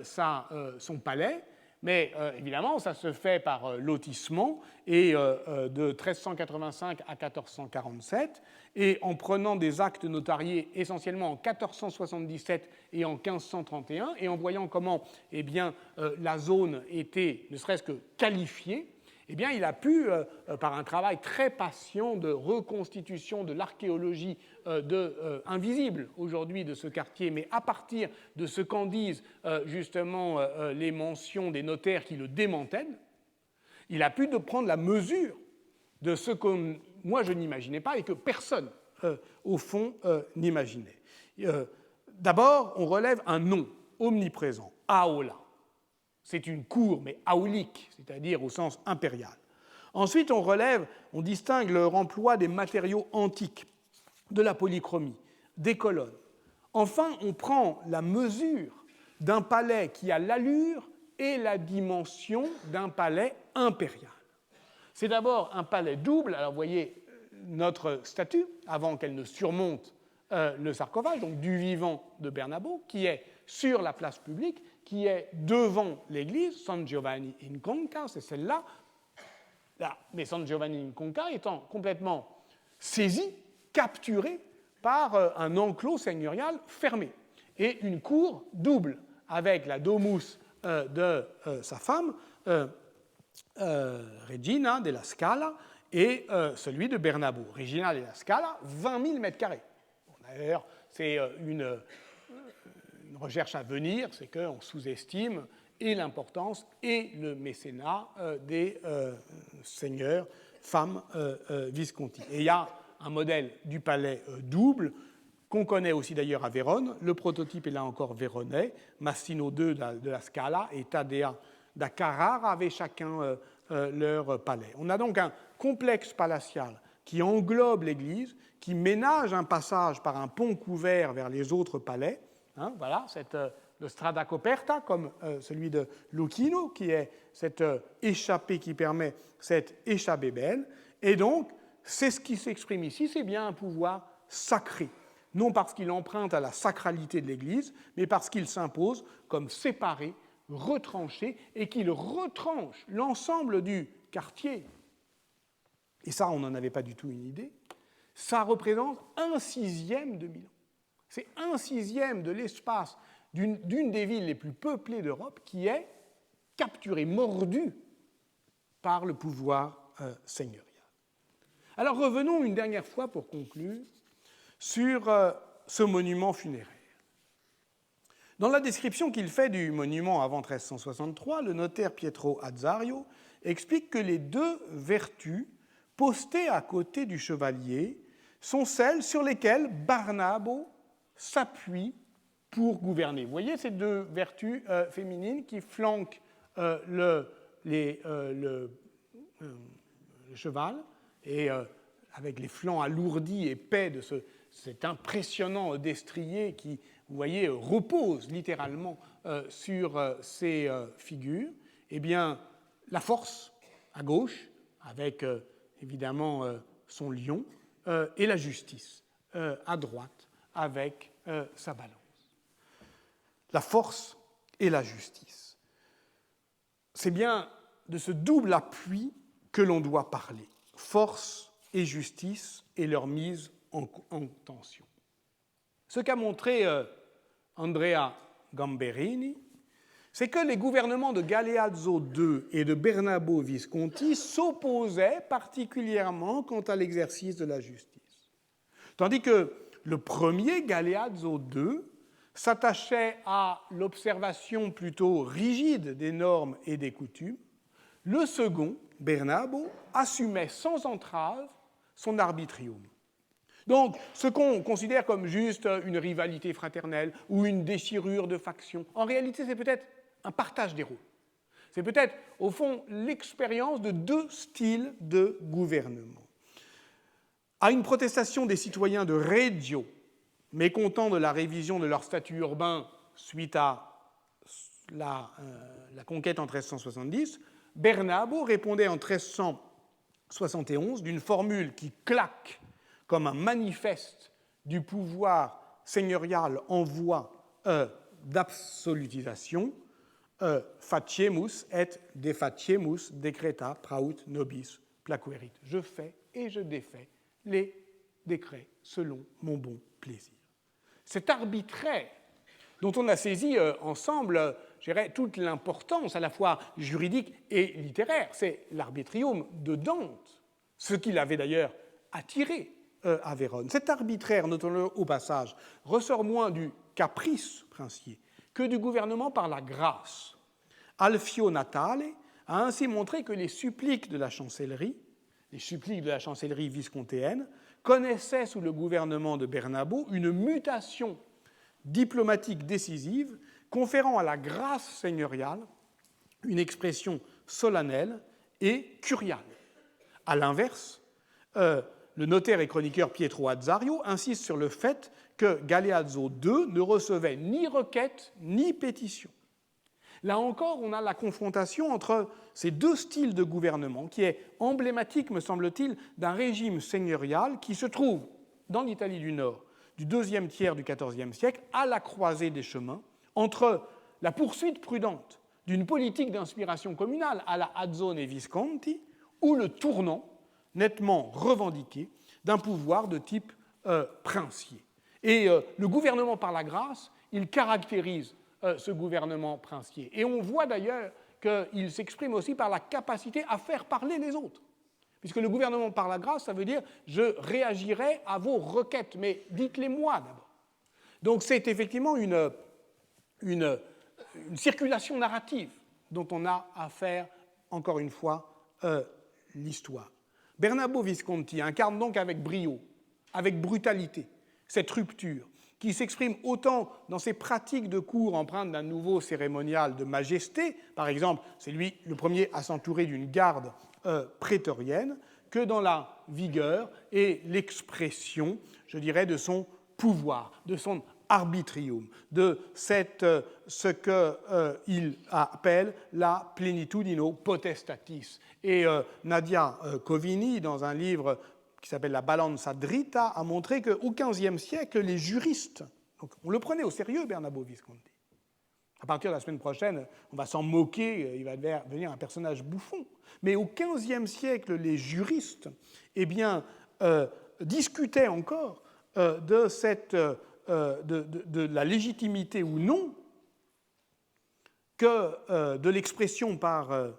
son palais, mais évidemment, ça se fait par lotissement, et de 1385 à 1447, et en prenant des actes notariés essentiellement en 1477 et en 1531, et en voyant comment la zone était ne serait-ce que qualifiée, il a pu, par un travail très patient de reconstitution de l'archéologie invisible aujourd'hui de ce quartier, mais à partir de ce qu'en disent justement les mentions des notaires qui le démantèlent, il a pu prendre la mesure de ce que moi je n'imaginais pas et que personne, au fond, n'imaginait. D'abord, on relève un nom omniprésent, Aola. C'est une cour, mais aulique, c'est-à-dire au sens impérial. Ensuite, on distingue leur emploi des matériaux antiques, de la polychromie, des colonnes. Enfin, on prend la mesure d'un palais qui a l'allure et la dimension d'un palais impérial. C'est d'abord un palais double. Alors, vous voyez notre statue, avant qu'elle ne surmonte le sarcophage, donc du vivant de Bernabo, qui est sur la place publique, qui est devant l'église, San Giovanni in Conca, c'est celle-là. Mais San Giovanni in Conca étant complètement saisi, capturé par un enclos seigneurial fermé. Et une cour double, avec la domus de sa femme, Regina della Scala, et celui de Bernabo. Regina della Scala, 20 000 mètres carrés. D'ailleurs, c'est une recherche à venir, c'est qu'on sous-estime et l'importance et le mécénat des seigneurs, femmes Visconti. Et il y a un modèle du palais double qu'on connaît aussi d'ailleurs à Vérone. Le prototype est là encore véronais. Massino II de la Scala et Taddea da Carrara avaient chacun leur palais. On a donc un complexe palatial qui englobe l'église, qui ménage un passage par un pont couvert vers les autres palais. Voilà, le strada coperta, comme celui de Lucchino, qui est cette échappée qui permet cette échappée belle. Et donc, c'est ce qui s'exprime ici, c'est bien un pouvoir sacré. Non parce qu'il emprunte à la sacralité de l'Église, mais parce qu'il s'impose comme séparé, retranché, et qu'il retranche l'ensemble du quartier. Et ça, on n'en avait pas du tout une idée. Ça représente 1/6 de Milan. C'est 1/6 de l'espace d'une des villes les plus peuplées d'Europe qui est capturée, mordue par le pouvoir seigneurial. Alors revenons une dernière fois pour conclure sur ce monument funéraire. Dans la description qu'il fait du monument avant 1363, le notaire Pietro Azzario explique que les deux vertus postées à côté du chevalier sont celles sur lesquelles Barnabo s'appuie pour gouverner. Vous voyez ces deux vertus féminines qui flanquent le cheval, et avec les flancs alourdis et épais de cet impressionnant destrier qui, vous voyez, repose littéralement sur ces figures. Eh bien, la force à gauche, avec évidemment son lion, et la justice à droite, avec sa balance. La force et la justice. C'est bien de ce double appui que l'on doit parler, force et justice et leur mise en tension. Ce qu'a montré Andrea Gamberini, c'est que les gouvernements de Galeazzo II et de Bernabo Visconti s'opposaient particulièrement quant à l'exercice de la justice. Tandis que le premier, Galeazzo II, s'attachait à l'observation plutôt rigide des normes et des coutumes, le second, Bernabo, assumait sans entrave son arbitrium. Donc, ce qu'on considère comme juste une rivalité fraternelle ou une déchirure de factions, en réalité, c'est peut-être un partage des rôles. C'est peut-être, au fond, l'expérience de deux styles de gouvernement. À une protestation des citoyens de Reggio, mécontents de la révision de leur statut urbain suite à la conquête en 1370, Bernabo répondait en 1371 d'une formule qui claque comme un manifeste du pouvoir seigneurial en voie d'absolutisation, faciemus et defaciemus decreta praut nobis placuerit. Je fais et je défais les décrets selon mon bon plaisir. Cet arbitraire dont on a saisi ensemble, je dirais, toute l'importance à la fois juridique et littéraire, c'est l'arbitrium de Dante, ce qui l'avait d'ailleurs attiré à Vérone. Cet arbitraire, notons-le au passage, ressort moins du caprice princier que du gouvernement par la grâce. Alfio Natale a ainsi montré que les suppliques de la chancellerie viscontéenne, connaissaient sous le gouvernement de Bernabo une mutation diplomatique décisive, conférant à la grâce seigneuriale une expression solennelle et curiale. À l'inverse, le notaire et chroniqueur Pietro Azzario insiste sur le fait que Galeazzo II ne recevait ni requête ni pétition. Là encore, on a la confrontation entre ces deux styles de gouvernement qui est emblématique, me semble-t-il, d'un régime seigneurial qui se trouve dans l'Italie du Nord du deuxième tiers du XIVe siècle à la croisée des chemins entre la poursuite prudente d'une politique d'inspiration communale à la Azzone et Visconti ou le tournant nettement revendiqué d'un pouvoir de type princier. Et le gouvernement par la grâce, il caractérise ce gouvernement princier. Et on voit d'ailleurs qu'il s'exprime aussi par la capacité à faire parler les autres. Puisque le gouvernement par la grâce, ça veut dire je réagirai à vos requêtes, mais dites-les-moi d'abord. Donc c'est effectivement une circulation narrative dont on a à faire, encore une fois, l'histoire. Bernabo Visconti incarne donc avec brio, avec brutalité, cette rupture qui s'exprime autant dans ses pratiques de cour empreintes d'un nouveau cérémonial de majesté, par exemple, c'est lui le premier à s'entourer d'une garde prétorienne, que dans la vigueur et l'expression, je dirais, de son pouvoir, de son arbitrium, de ce qu'il appelle la plenitudino potestatis. Et Nadia Covini, dans un livre qui s'appelle La Balanza Dritta, a montré qu'au XVe siècle, les juristes, donc on le prenait au sérieux, Bernabo Visconti. À partir de la semaine prochaine, on va s'en moquer, il va devenir un personnage bouffon. Mais au XVe siècle, les juristes discutaient encore de la légitimité ou non de l'expression par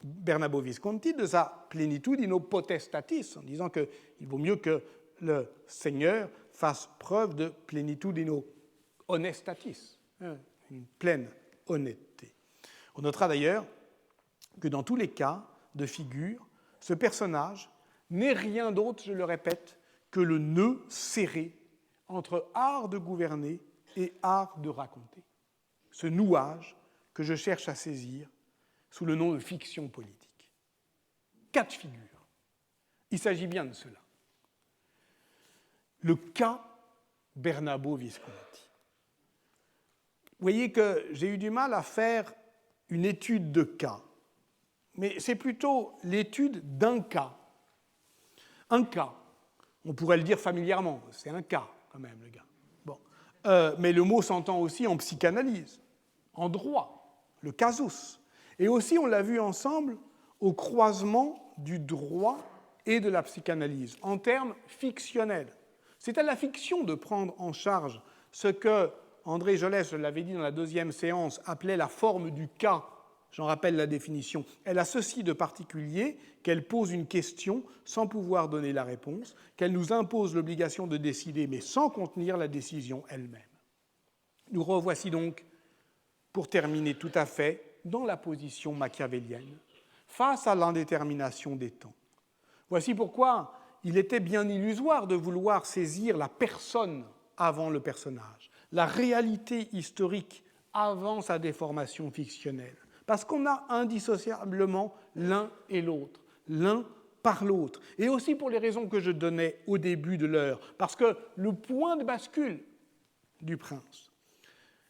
Bernabo Visconti de sa plenitudino potestatis, en disant qu'il vaut mieux que le Seigneur fasse preuve de plenitudino honestatis, une pleine honnêteté. On notera d'ailleurs que dans tous les cas de figure, ce personnage n'est rien d'autre, je le répète, que le nœud serré entre art de gouverner et art de raconter. Ce nouage que je cherche à saisir sous le nom de fiction politique. Cas de figure. Il s'agit bien de cela. Le cas Bernabo Visconti. Vous voyez que j'ai eu du mal à faire une étude de cas. mais c'est plutôt l'étude d'un cas. Un cas, on pourrait le dire familièrement, c'est un cas quand même, le gars. Bon. Mais le mot s'entend aussi en psychanalyse, en droit, le casus. Et aussi, on l'a vu ensemble, au croisement du droit et de la psychanalyse, en termes fictionnels. C'est à la fiction de prendre en charge ce que André Jolès, je l'avais dit dans la deuxième séance, appelait la forme du cas. J'en rappelle la définition. Elle a ceci de particulier qu'elle pose une question sans pouvoir donner la réponse, qu'elle nous impose l'obligation de décider, mais sans contenir la décision elle-même. Nous revoici donc, pour terminer tout à fait, dans la position machiavélienne, face à l'indétermination des temps. Voici pourquoi il était bien illusoire de vouloir saisir la personne avant le personnage, la réalité historique avant sa déformation fictionnelle, parce qu'on a indissociablement l'un et l'autre, l'un par l'autre, et aussi pour les raisons que je donnais au début de l'heure, parce que le point de bascule du Prince,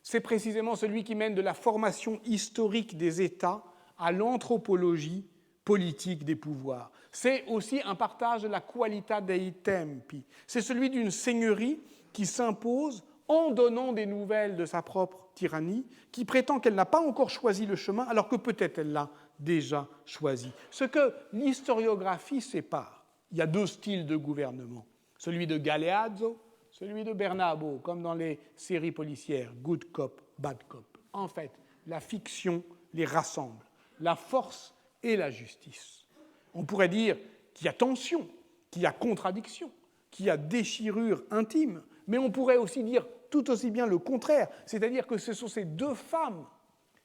c'est précisément celui qui mène de la formation historique des États à l'anthropologie politique des pouvoirs. C'est aussi un partage de la qualità dei tempi. C'est celui d'une seigneurie qui s'impose en donnant des nouvelles de sa propre tyrannie, qui prétend qu'elle n'a pas encore choisi le chemin, alors que peut-être elle l'a déjà choisi. Ce que l'historiographie sépare, il y a deux styles de gouvernement, celui de Galeazzo, celui de Bernabo, comme dans les séries policières, Good Cop, Bad Cop. En fait, la fiction les rassemble, la force et la justice. On pourrait dire qu'il y a tension, qu'il y a contradiction, qu'il y a déchirure intime, mais on pourrait aussi dire tout aussi bien le contraire, c'est-à-dire que ce sont ces deux femmes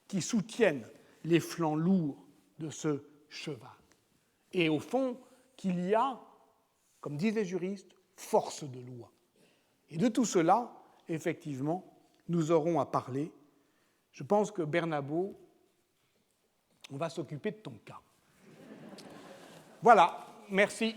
qui soutiennent les flancs lourds de ce cheval. Et au fond, qu'il y a, comme disent les juristes, force de loi. Et de tout cela, effectivement, nous aurons à parler. Je pense que Bernabo, on va s'occuper de ton cas. Voilà, merci.